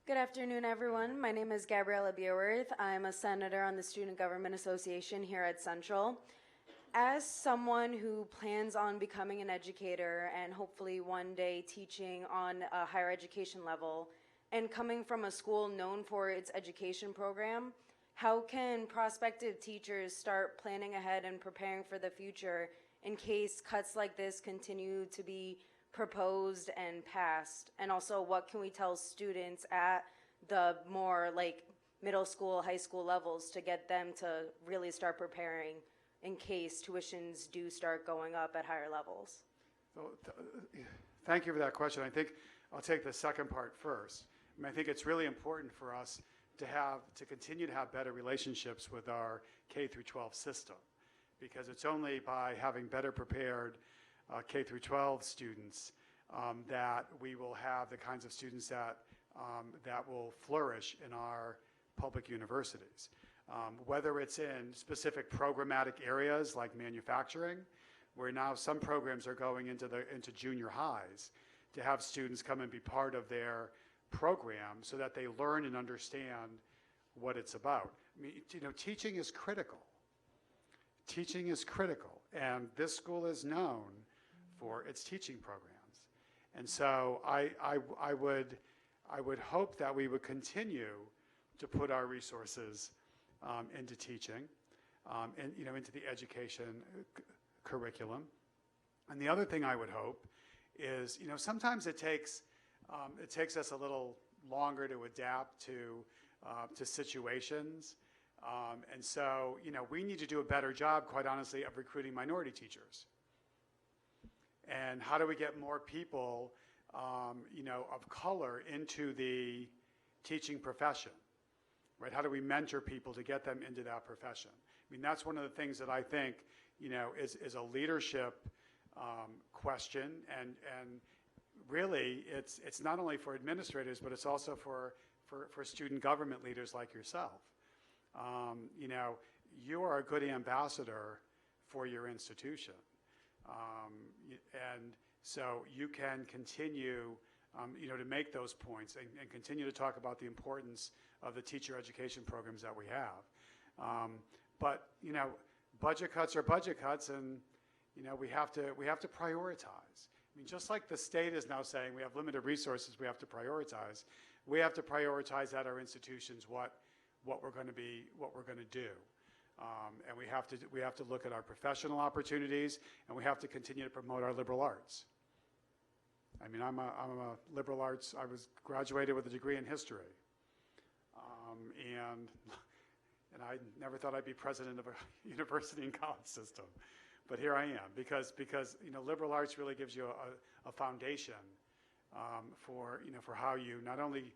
Good afternoon, everyone. My name is Gabriella Beerworth. I'm a senator on the Student Government Association here at Central. As someone who plans on becoming an educator and hopefully one day teaching on a higher education level, and coming from a school known for its education program, how can prospective teachers start planning ahead and preparing for the future in case cuts like this continue to be proposed and passed? And also, what can we tell students at the more middle school, high school levels to get them to really start preparing in case tuitions do start going up at higher levels? So, thank you for that question. I think I'll take the second part first. I think it's really important for us to continue to have better relationships with our K through 12 system, because it's only by having better prepared K through 12 students that we will have the kinds of students that will flourish in our public universities. Whether it's in specific programmatic areas like manufacturing, where now some programs are going into junior highs to have students come and be part of their program so that they learn and understand what it's about. I mean, teaching is critical. Teaching is critical, and this school is known for its teaching programs. And so I would hope that we would continue to put our resources into teaching, and into the education curriculum. And the other thing I would hope is, sometimes it takes us a little longer to adapt to situations. And so, we need to do a better job, quite honestly, of recruiting minority teachers. And how do we get more people, of color into the teaching profession, right? How do we mentor people to get them into that profession? I mean, that's one of the things that I think, is a leadership question, and really, it's not only for administrators, but it's also for student government leaders like yourself. You are a good ambassador for your institution. And so you can continue, to make those points and continue to talk about the importance of the teacher education programs that we have. But, budget cuts are budget cuts, and, we have to prioritize. I mean, just like the state is now saying we have limited resources, we have to prioritize. We have to prioritize at our institutions what we're going to do, and we have to look at our professional opportunities, and we have to continue to promote our liberal arts. I mean, I'm a liberal arts. I was graduated with a degree in history, and I never thought I'd be president of a university and college system. But here I am, because liberal arts really gives you a foundation for how you not only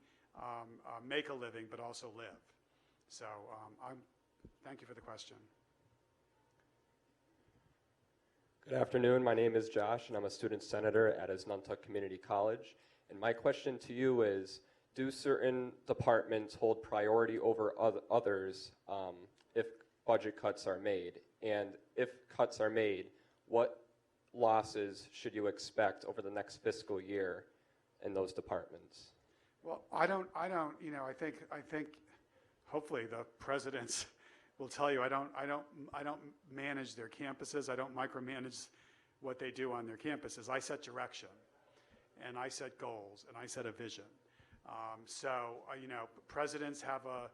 make a living but also live. So thank you for the question. Good afternoon. My name is Josh, and I'm a student senator at Asnuntuck Community College. And my question to you is, do certain departments hold priority over others if budget cuts are made? And if cuts are made, what losses should you expect over the next fiscal year in those departments? Well, I think hopefully the presidents will tell you I don't manage their campuses. I don't micromanage what they do on their campuses. I set direction, and I set goals, and I set a vision. Presidents have a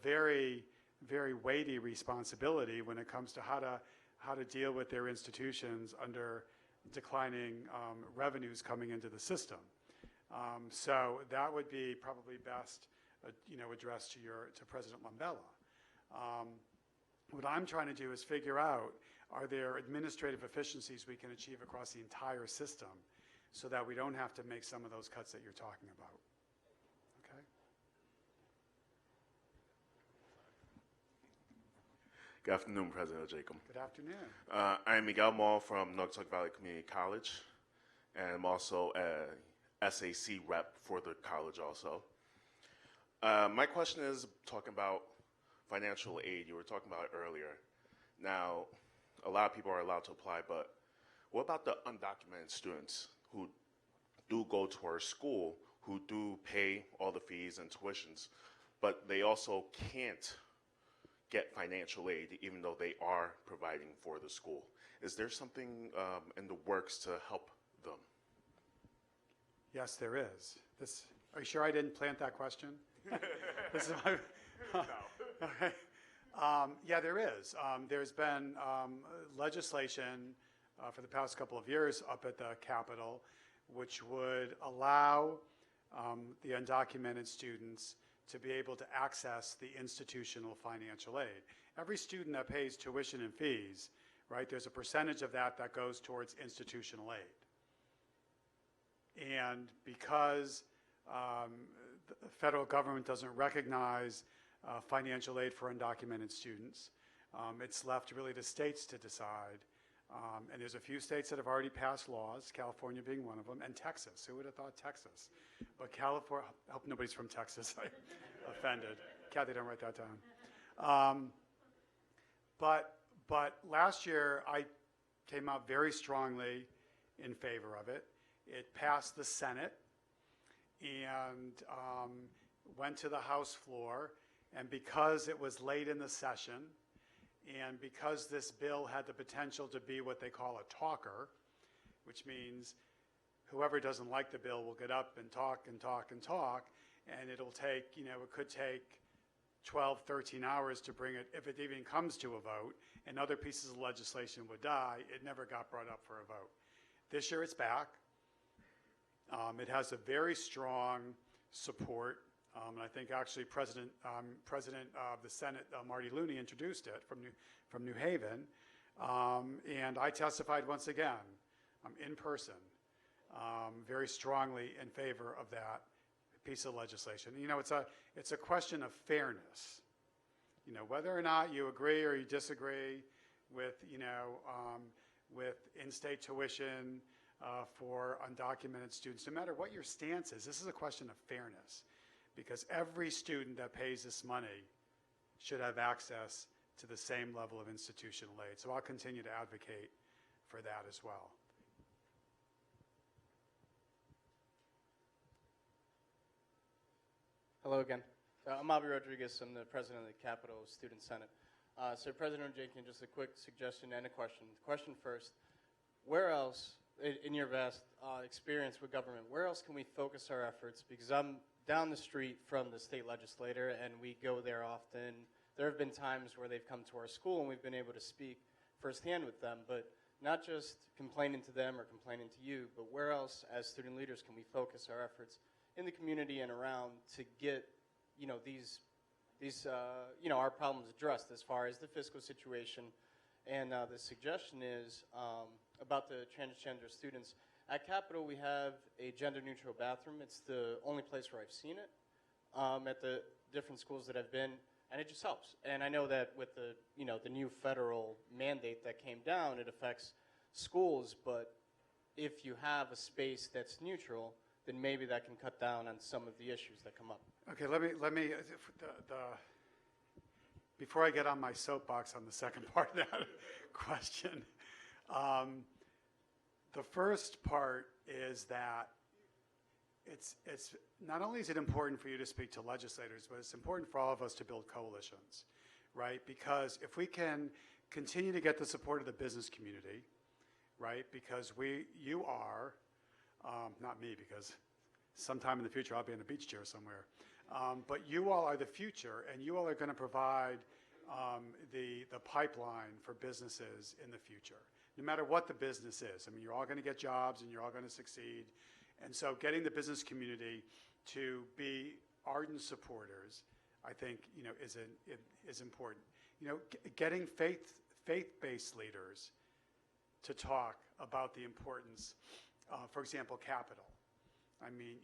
very, very weighty responsibility when it comes to how to deal with their institutions under declining revenues coming into the system. So that would be probably best, addressed to President Lambella. What I'm trying to do is figure out, are there administrative efficiencies we can achieve across the entire system so that we don't have to make some of those cuts that you're talking about? Okay? Good afternoon, President Ojakian. Good afternoon. I'm Miguel Mall from Naugatuck Valley Community College, and I'm also a SAC rep for the college also. My question is talking about financial aid. You were talking about it earlier. Now, a lot of people are allowed to apply, but what about the undocumented students who do go to our school, who do pay all the fees and tuitions, but they also can't get financial aid even though they are providing for the school? Is there something in the works to help them? Yes, there is. Are you sure I didn't plant that question? This is my. Okay. Yeah, there is. There's been legislation for the past couple of years up at the Capitol, which would allow the undocumented students to be able to access the institutional financial aid. Every student that pays tuition and fees, right, there's a percentage of that that goes towards institutional aid. And because the federal government doesn't recognize financial aid for undocumented students, it's left really to states to decide. And there's a few states that have already passed laws, California being one of them, and Texas. Who would have thought Texas? But California, I hope nobody's from Texas. I'm offended. Kathy, don't write that down. But last year, I came out very strongly in favor of it. It passed the Senate and went to the House floor. And because it was late in the session, and because this bill had the potential to be what they call a talker, which means whoever doesn't like the bill will get up and talk and talk and talk, and it'll take, it could take 12, 13 hours to bring it, if it even comes to a vote, and other pieces of legislation would die. It never got brought up for a vote. This year it's back. It has a very strong support. And I think actually President of the Senate, Marty Looney, introduced it from New Haven. And I testified once again in person very strongly in favor of that piece of legislation. It's a question of fairness. Whether or not you agree or you disagree with, with in-state tuition for undocumented students, no matter what your stance is, this is a question of fairness. Because every student that pays this money should have access to the same level of institutional aid. So I'll continue to advocate for that as well. Hello again. I'm Avi Rodriguez. I'm the president of the Capitol Student Senate. So President Ojakian, just a quick suggestion and a question. Question first, where else, in your vast experience with government, where else can we focus our efforts? Because I'm down the street from the state legislator, and we go there often. There have been times where they've come to our school, and we've been able to speak firsthand with them, but not just complaining to them or complaining to you, but where else, as student leaders, can we focus our efforts in the community and around to get, our problems addressed as far as the fiscal situation? And the suggestion is about the transgender students. At Capitol, we have a gender-neutral bathroom. It's the only place where I've seen it at the different schools that I've been, and it just helps. And I know that with the, the new federal mandate that came down, it affects schools. But if you have a space that's neutral, then maybe that can cut down on some of the issues that come up. Okay, let me before I get on my soapbox on the second part of that question, the first part is that it's not only is it important for you to speak to legislators, but it's important for all of us to build coalitions, right? Because if we can continue to get the support of the business community, right? Because you are, not me, because sometime in the future I'll be in a beach chair somewhere, but you all are the future, and you all are going to provide the pipeline for businesses in the future, no matter what the business is. I mean, you're all going to get jobs, and you're all going to succeed. And so getting the business community to be ardent supporters, I think, is important. Getting faith-based leaders to talk about the importance, for example, capital. I mean,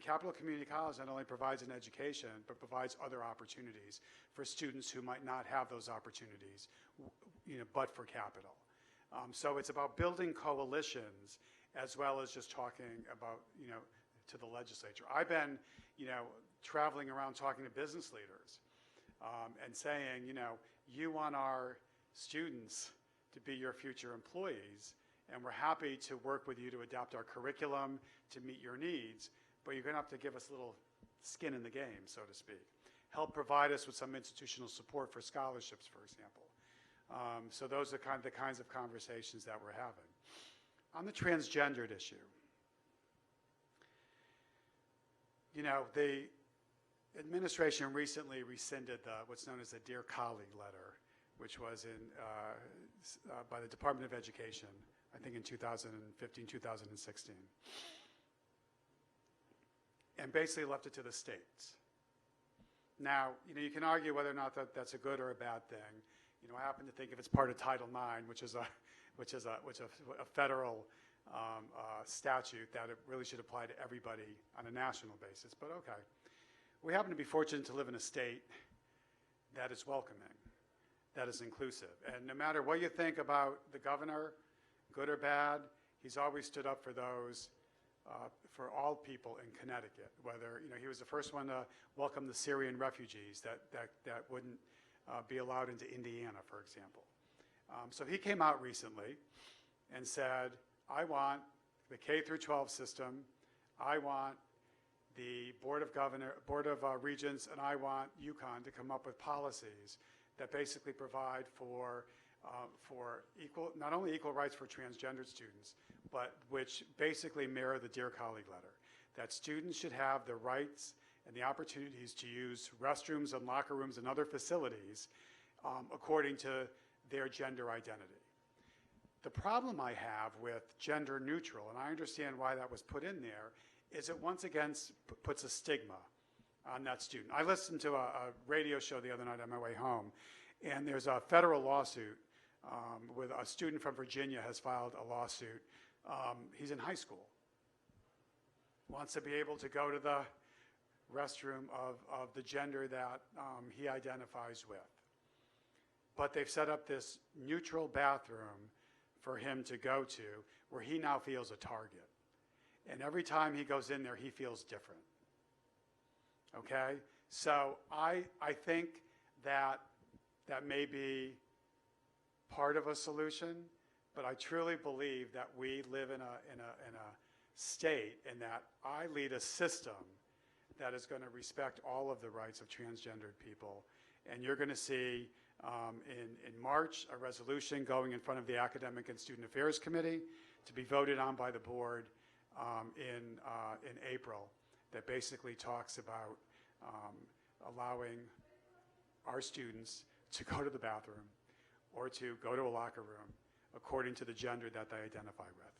Capital Community College not only provides an education, but provides other opportunities for students who might not have those opportunities, but for capital. So it's about building coalitions as well as just talking about, to the legislature. I've been, traveling around talking to business leaders and saying, you want our students to be your future employees, and we're happy to work with you to adapt our curriculum to meet your needs, but you're going to have to give us a little skin in the game, so to speak. Help provide us with some institutional support for scholarships, for example. So those are the kinds of conversations that we're having. On the transgendered issue, the administration recently rescinded what's known as the Dear Colleague letter, which was by the Department of Education, I think in 2015, 2016, and basically left it to the states. Now, you can argue whether or not that's a good or a bad thing. I happen to think if it's part of Title IX, which is a federal statute, that it really should apply to everybody on a national basis. But okay, we happen to be fortunate to live in a state that is welcoming, that is inclusive, and no matter what you think about the governor, good or bad, he's always stood up for those, for all people in Connecticut. Whether he was the first one to welcome the Syrian refugees that wouldn't be allowed into Indiana, for example. So he came out recently and said, I want the K through 12 system, I want the Board of Regents, and I want UConn to come up with policies that basically provide for not only equal rights for transgendered students, but which basically mirror the Dear Colleague letter, that students should have the rights and the opportunities to use restrooms and locker rooms and other facilities according to their gender identity. The problem I have with gender neutral, and I understand why that was put in there, is it once again puts a stigma on that student. I listened to a radio show the other night on my way home, and there's a federal lawsuit with a student from Virginia has filed a lawsuit. He's in high school, wants to be able to go to the restroom of the gender that he identifies with. But they've set up this neutral bathroom for him to go to where he now feels a target. And every time he goes in there, he feels different. Okay? So I think that may be part of a solution, but I truly believe that we live in a state and that I lead a system that is going to respect all of the rights of transgendered people. And you're going to see in March a resolution going in front of the Academic and Student Affairs Committee to be voted on by the board in April, that basically talks about allowing our students to go to the bathroom or to go to a locker room according to the gender that they identify with.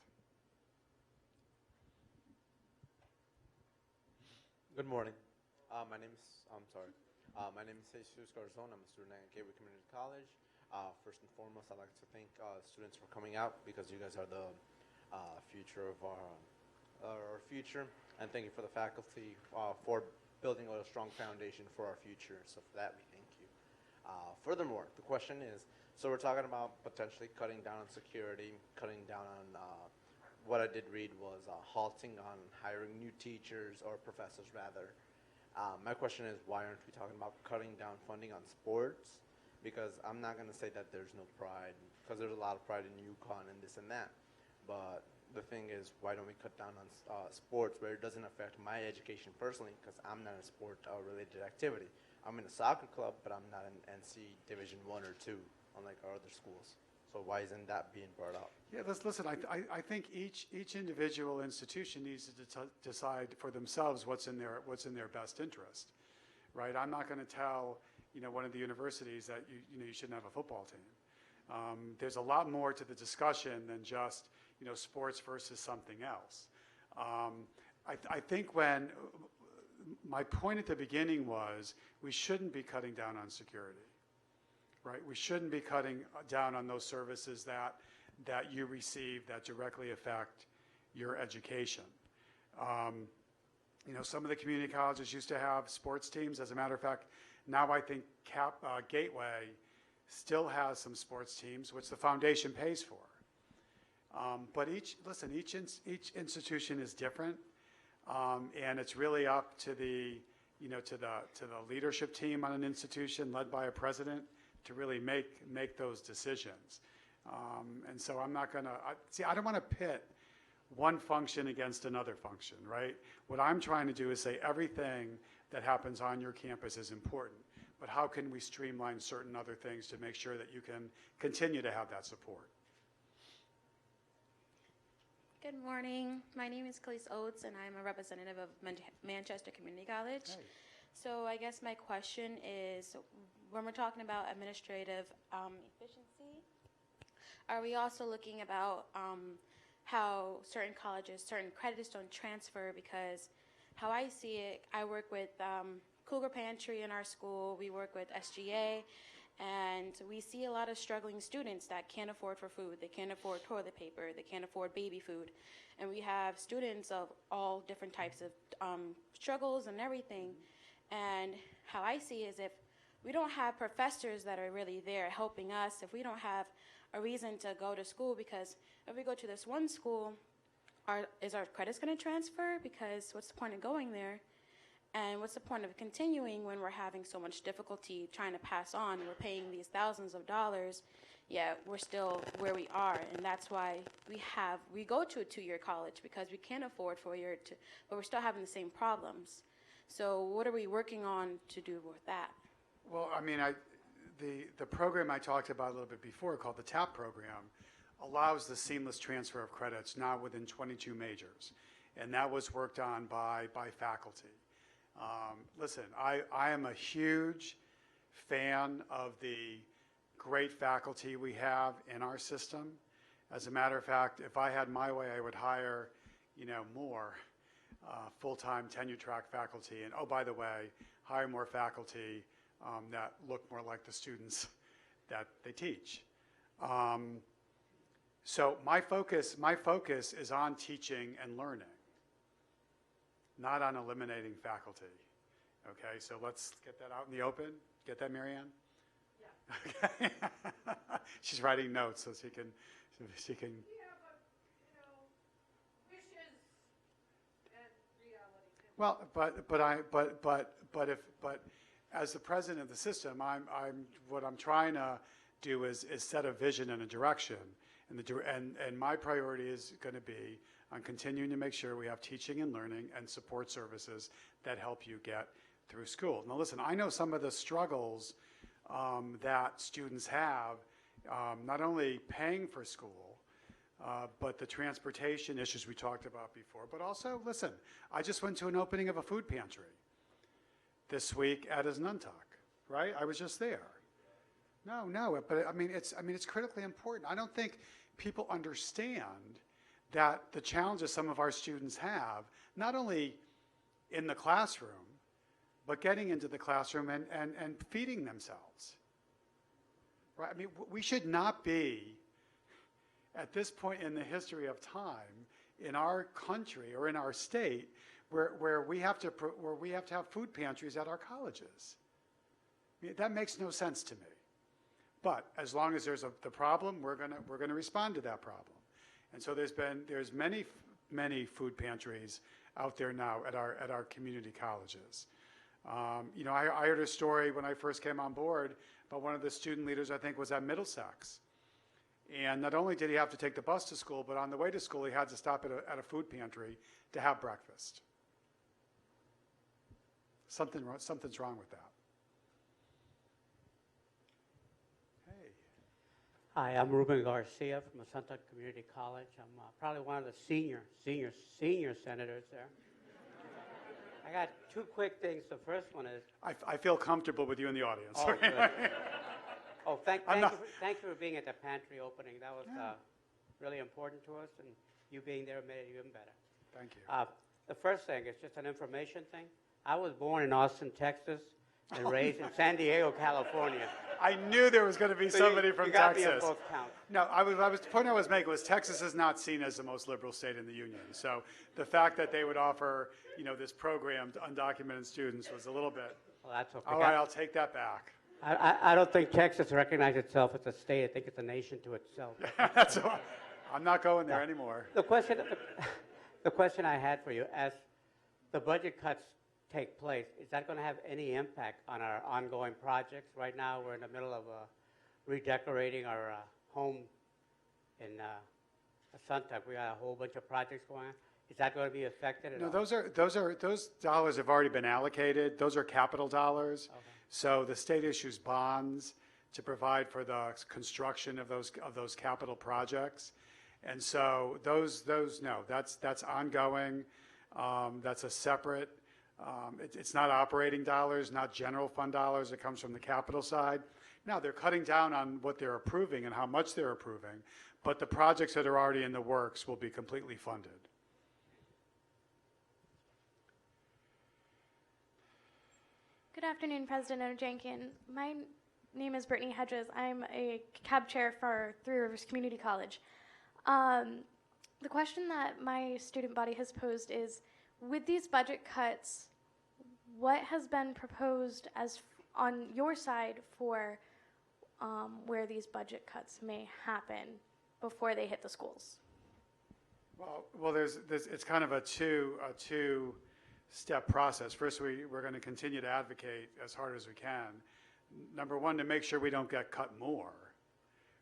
Good morning. My name is Jesus Garzon. I'm a student at Gateway Community College. First and foremost, I'd like to thank students for coming out, because you guys are the future of our future, and thank you for the faculty for building a strong foundation for our future. So for that, we thank you. Furthermore, the question is, so we're talking about potentially cutting down on security, cutting down on what I did read was halting on hiring new teachers or professors rather. My question is, why aren't we talking about cutting down funding on sports? Because I'm not going to say that there's no pride, because there's a lot of pride in UConn and this and that. But the thing is, why don't we cut down on sports where it doesn't affect my education personally, because I'm not a sport-related activity. I'm in a soccer club, but I'm not in NC Division 1 or 2, unlike our other schools. So why isn't that being brought up? Yeah, listen, I think each individual institution needs to decide for themselves what's in their best interest, right? I'm not going to tell one of the universities that you shouldn't have a football team. There's a lot more to the discussion than just sports versus something else. I think when my point at the beginning was we shouldn't be cutting down on security. Right, we shouldn't be cutting down on those services that you receive that directly affect your education. Some of the community colleges used to have sports teams. As a matter of fact, now I think Gateway still has some sports teams, which the foundation pays for. But each institution is different, and it's really up to the leadership team on an institution led by a president to really make those decisions. And so I'm not going to, I don't want to pit one function against another function, right? What I'm trying to do is say everything that happens on your campus is important, but how can we streamline certain other things to make sure that you can continue to have that support? Good morning. My name is Khalees Oates, and I'm a representative of Manchester Community College. Hey. So I guess my question is, when we're talking about administrative efficiency, are we also looking about how certain colleges, certain credits don't transfer? Because how I see it, I work with Cougar Pantry in our school. We work with SGA, and we see a lot of struggling students that can't afford for food. They can't afford toilet paper. They can't afford baby food. And we have students of all different types of struggles and everything. And how I see is if we don't have professors that are really there helping us, if we don't have a reason to go to school, because if we go to this one school, is our credits going to transfer? Because what's the point of going there? And what's the point of continuing when we're having so much difficulty trying to pass on? We're paying these thousands of dollars, yet we're still where we are. And that's why we go to a 2-year college, because we can't afford 4 years, but we're still having the same problems. So what are we working on to do with that? Well, I mean, the program I talked about a little bit before, called the TAP program, allows the seamless transfer of credits now within 22 majors. And that was worked on by faculty. Listen, I am a huge fan of the great faculty we have in our system. As a matter of fact, if I had my way, I would hire, more full-time tenure-track faculty. And oh, by the way, hire more faculty that look more like the students that they teach. So my focus is on teaching and learning, not on eliminating faculty. Okay, so let's get that out in the open. Get that, Marianne? Yeah. Okay. She's writing notes so she can. Yeah, but wishes and reality. Well, but as the president of the system, what I'm trying to do is set a vision and a direction, and my priority is going to be on continuing to make sure we have teaching and learning and support services that help you get through school. Now, listen, I know some of the struggles that students have, not only paying for school, but the transportation issues we talked about before. But also, listen, I just went to an opening of a food pantry this week at Nuntuck, right? I was just there. No, but I mean, it's critically important. I don't think people understand that the challenges some of our students have, not only in the classroom, but getting into the classroom and feeding themselves. Right? I mean, we should not be, at this point in the history of time, in our country or in our state, where we have to have food pantries at our colleges. I mean, that makes no sense to me. But as long as there's the problem, we're gonna respond to that problem. And so there's many food pantries out there now at our community colleges. You know, I heard a story when I first came on board about one of the student leaders, I think was at Middlesex. And not only did he have to take the bus to school, but on the way to school he had to stop at a food pantry to have breakfast. Something's wrong with that. Hi, I'm Ruben Garcia from Assunta Community College. I'm probably one of the senior senators there. I got two quick things. The first one is... I feel comfortable with you in the audience. Oh, good. Oh, thank you for being at the pantry opening. That was really important to us, and you being there made it even better. Thank you. The first thing is just an information thing. I was born in Austin, Texas, and raised in San Diego, California. I knew there was going to be somebody from you got Texas. Me in both counts. No, the point I was making was Texas is not seen as the most liberal state in the union. So the fact that they would offer, you know, this program to undocumented students was a little bit. Well, that's okay. All right, I'll take that back. I don't think Texas recognizes itself as a state. I think it's a nation to itself. That's all. I'm not going there anymore. The question I had for you, as the budget cuts take place, is that going to have any impact on our ongoing projects? Right now, we're in the middle of redecorating our home in Assunta. We got a whole bunch of projects going on. Is that going to be affected at all? No, those dollars have already been allocated. Those are capital dollars. Okay. So the state issues bonds to provide for the construction of those capital projects, and so those no, that's ongoing. That's a separate. It's not operating dollars, not general fund dollars. It comes from the capital side. Now, they're cutting down on what they're approving and how much they're approving, but the projects that are already in the works will be completely funded. Good afternoon, President Ojakian. My name is Brittany Hedges. I'm a cab chair for Three Rivers Community College. The question that my student body has posed is, with these budget cuts, what has been proposed as on your side for where these budget cuts may happen before they hit the schools? Well, it's kind of a two-step process. First, we're going to continue to advocate as hard as we can. Number one, to make sure we don't get cut more,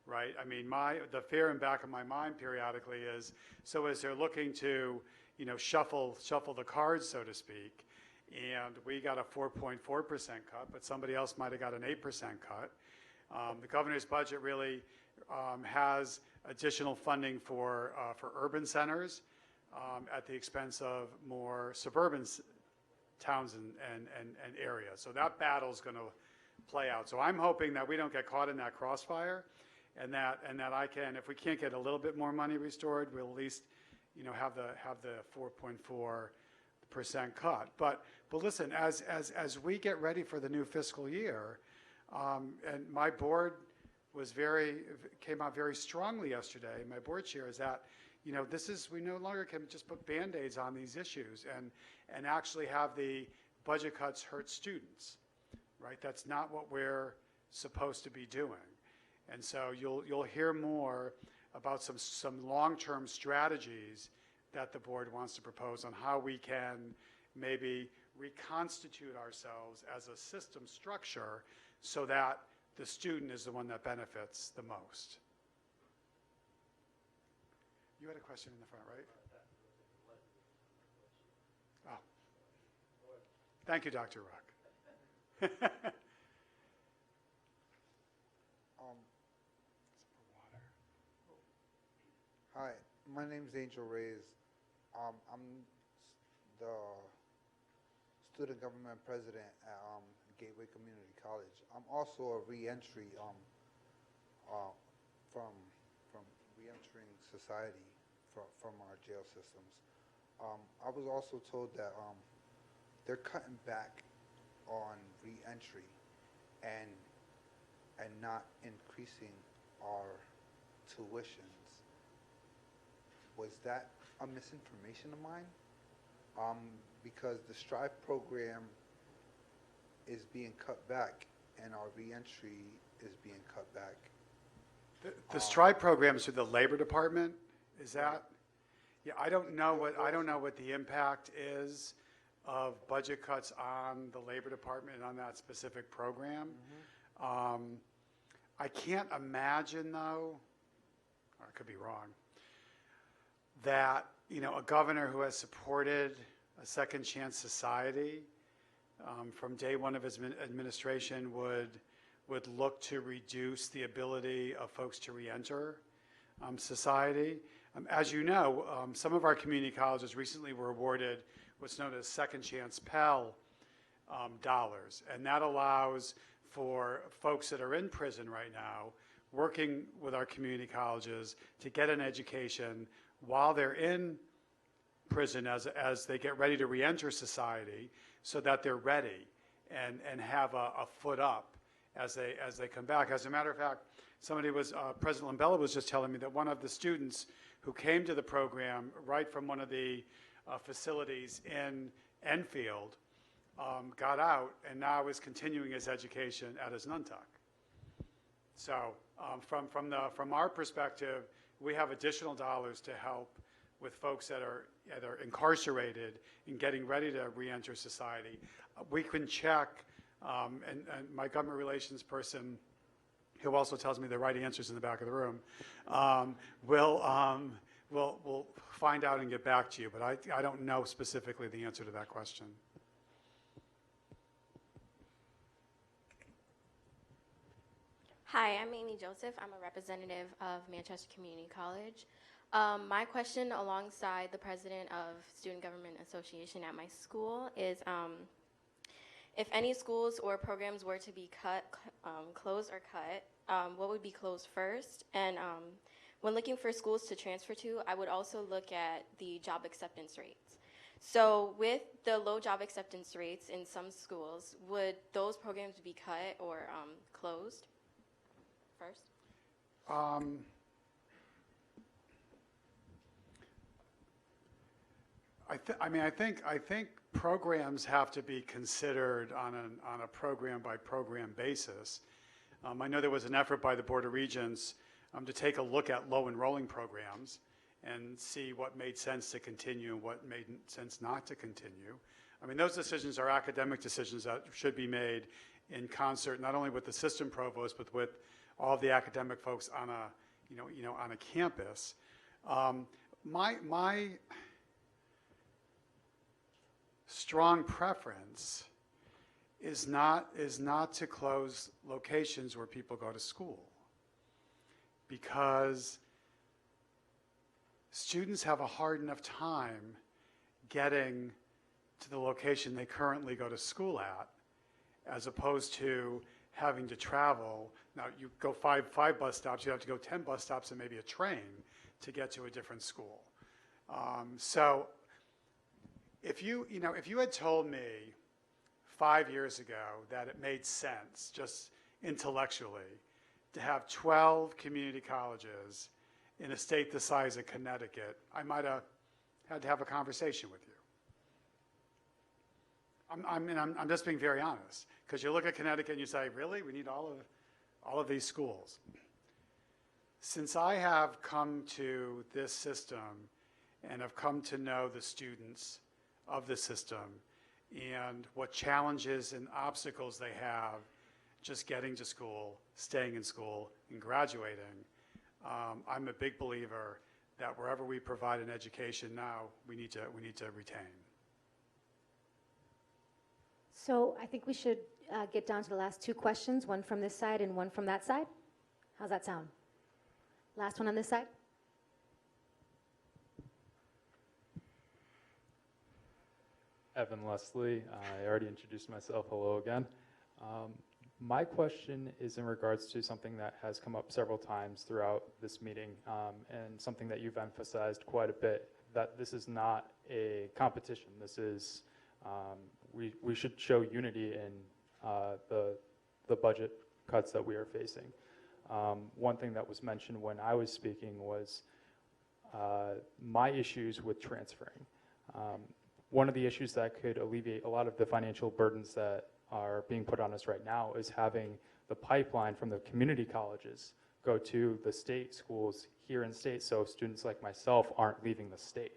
right? I mean, the fear in back of my mind periodically is, so as they're looking to, you know, shuffle the cards, so to speak, and we got a 4.4% cut, but somebody else might have got an 8% cut. The governor's budget really has additional funding for urban centers at the expense of more suburban towns and areas. So that battle's going to play out. So I'm hoping that we don't get caught in that crossfire, and that I can, if we can't get a little bit more money restored, we'll at least, you know, have the 4.4% cut. But listen, as we get ready for the new fiscal year, and my board came out very strongly yesterday. My board chair is that, you know, we no longer can just put Band-Aids on these issues and actually have the budget cuts hurt students, right? That's not what we're supposed to be doing. And so you'll hear more about some long-term strategies that the board wants to propose on how we can maybe reconstitute ourselves as a system structure so that the student is the one that benefits the most. You had a question in the front, right? Oh. Thank you, Dr. Rock. Hi, my name is Angel Reyes. I'm the student government president at Gateway Community College. I'm also a re-entry from re-entering society from our jail systems. I was also told that they're cutting back on re-entry and not increasing our tuitions. Was that a misinformation of mine? Because the STRIVE program is being cut back and our reentry is being cut back. The STRIVE program is through the Labor Department. Is that? Yeah, I don't know what the impact is of budget cuts on the Labor Department and on that specific program. I can't imagine, though, or I could be wrong, that a governor who has supported a second chance society from day one of his administration would look to reduce the ability of folks to reenter society. As you know, some of our community colleges recently were awarded what's known as Second Chance Pell dollars, and that allows for folks that are in prison right now, working with our community colleges, to get an education while they're in prison as they get ready to reenter society, so that they're ready and have a foot up as they come back. As a matter of fact, President Lambella was just telling me that one of the students who came to the program right from one of the facilities in Enfield got out and now is continuing his education at his Nuntuck. So from our perspective, we have additional dollars to help with folks that are either incarcerated and getting ready to reenter society. We can check, and my government relations person, who also tells me the right answers in the back of the room, we'll find out and get back to you, but I don't know specifically the answer to that question. Hi, I'm Amy Joseph. I'm a representative of Manchester Community College. My question, alongside the president of Student Government Association at my school, is if any schools or programs were to be closed or cut, what would be closed first? And when looking for schools to transfer to, I would also look at the job acceptance rates. So with the low job acceptance rates in some schools, would those programs be cut or closed first? I think programs have to be considered on a program by program basis. I know there was an effort by the Board of Regents to take a look at low enrolling programs and see what made sense to continue and what made sense not to continue. I mean, those decisions are academic decisions that should be made in concert not only with the system provost but with all the academic folks on a campus. My strong preference is not to close locations where people go to school, because students have a hard enough time getting to the location they currently go to school at, as opposed to having to travel. Now, you go five bus stops, you have to go 10 bus stops and maybe a train to get to a different school. So if you had told me 5 years ago that it made sense, just intellectually, to have 12 community colleges in a state the size of Connecticut, I might have had to have a conversation with you. I'm just being very honest, because you look at Connecticut and you say, really, we need all of these schools. Since I have come to this system and have come to know the students of the system and what challenges and obstacles they have just getting to school, staying in school, and graduating, I'm a big believer that wherever we provide an education now, we need to retain. So I think we should get down to the last two questions, one from this side and one from that side. How's that sound? Last one on this side. Evan Leslie. I already introduced myself. Hello again. My question is in regards to something that has come up several times throughout this meeting, and something that you've emphasized quite a bit, that this is not a competition. This is, we should show unity in the budget cuts that we are facing. One thing that was mentioned when I was speaking was my issues with transferring. One of the issues that could alleviate a lot of the financial burdens that are being put on us right now is having the pipeline from the community colleges go to the state schools here in state so students like myself aren't leaving the state.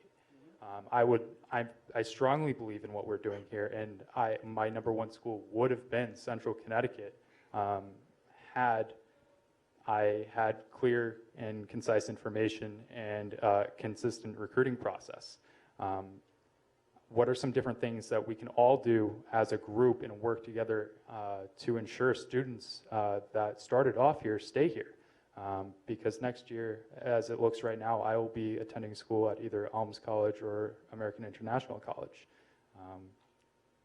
I strongly believe in what we're doing here, and my number one school would have been Central Connecticut had I had clear and concise information and consistent recruiting process. What are some different things that we can all do as a group and work together to ensure students that started off here stay here? Because next year, as it looks right now, I will be attending school at either Alms College or American International College.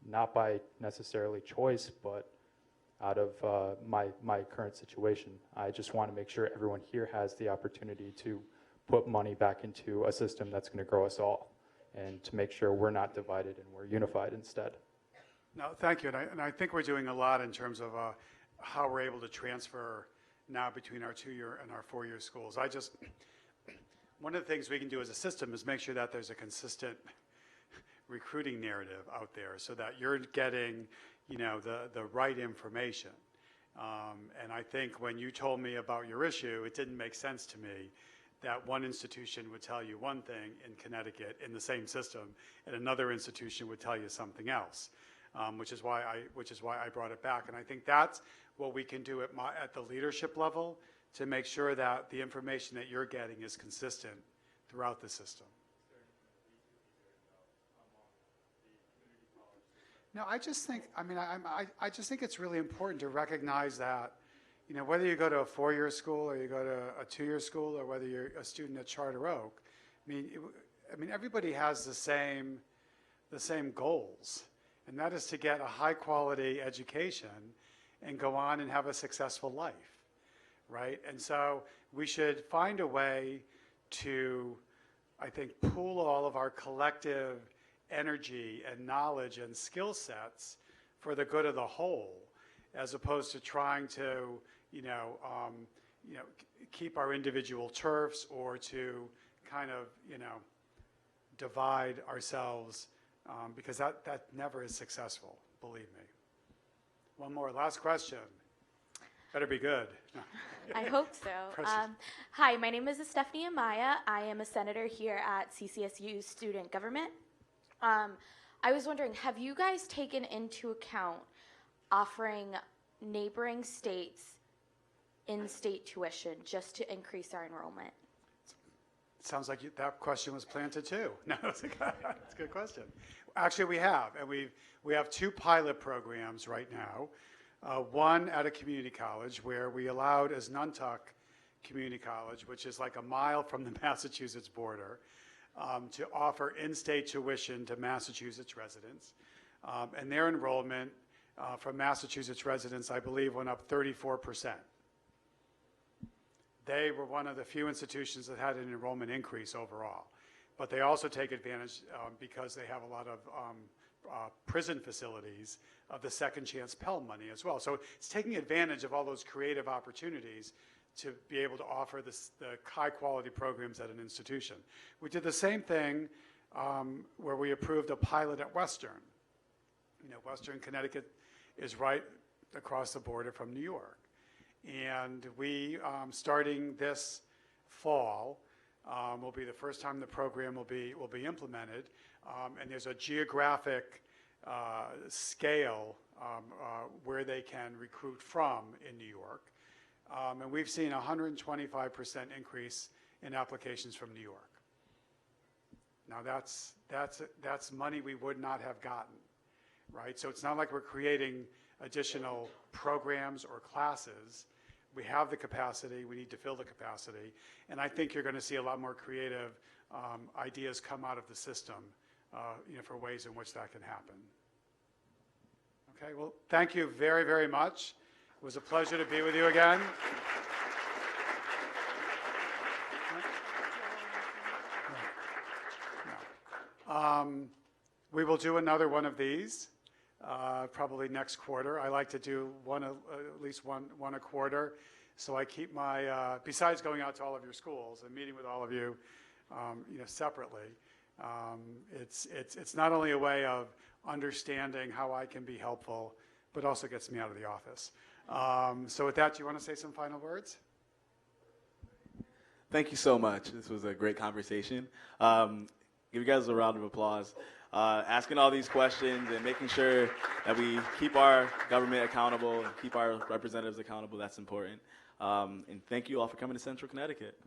Not by necessarily choice, but out of my current situation. I just want to make sure everyone here has the opportunity to put money back into a system that's going to grow us all, and to make sure we're not divided and we're unified instead. No, thank you. And I think we're doing a lot in terms of how we're able to transfer now between our 2-year and our 4-year schools. One of the things we can do as a system is make sure that there's a consistent recruiting narrative out there so that you're getting, the right information. And I think when you told me about your issue, it didn't make sense to me that one institution would tell you one thing in Connecticut in the same system, and another institution would tell you something else, which is why I brought it back. And I think that's what we can do at the leadership level to make sure that the information that you're getting is consistent throughout the system. No, I just think it's really important to recognize that, whether you go to a 4-year school or you go to a 2-year school or whether you're a student at Charter Oak, everybody has the same goals, and that is to get a high quality education and go on and have a successful life, right? And so we should find a way to, I think, pool all of our collective energy and knowledge and skill sets for the good of the whole, as opposed to trying to, keep our individual turfs or to kind of, divide ourselves, because that never is successful, believe me. One more, last question. Better be good. I hope so. Hi, my name is Stephanie Amaya. I am a senator here at CSCU Student Government. I was wondering, have you guys taken into account offering neighboring states in-state tuition just to increase our enrollment? Sounds like that question was planted too. No, that's a good question. Actually, we have, and we have 2 pilot programs right now. One at a community college where we allowed as Nuntuck Community College, which is like a mile from the Massachusetts border, to offer in-state tuition to Massachusetts residents. And their enrollment from Massachusetts residents, I believe, went up 34%. They were one of the few institutions that had an enrollment increase overall. But they also take advantage, because they have a lot of prison facilities, of the Second Chance Pell money as well. So it's taking advantage of all those creative opportunities to be able to offer the high-quality programs at an institution. We did the same thing where we approved a pilot at Western. Western Connecticut is right across the border from New York. And we, starting this fall, will be the first time the program will be implemented. And there's a geographic scale where they can recruit from in New York. And we've seen a 125% increase in applications from New York. Now that's money we would not have gotten, right? So it's not like we're creating additional programs or classes. We have the capacity, we need to fill the capacity, and I think you're going to see a lot more creative ideas come out of the system, for ways in which that can happen. Okay, well, thank you very, very much. It was a pleasure to be with you again. We will do another one of these probably next quarter. I like to do at least one a quarter. So I keep my, besides going out to all of your schools and meeting with all of you, separately, it's not only a way of understanding how I can be helpful, but also gets me out of the office. So with that, do you want to say some final words? Thank you so much. This was a great conversation. Give you guys a round of applause. Asking all these questions and making sure that we keep our government accountable and keep our representatives accountable, that's important. And thank you all for coming to Central Connecticut.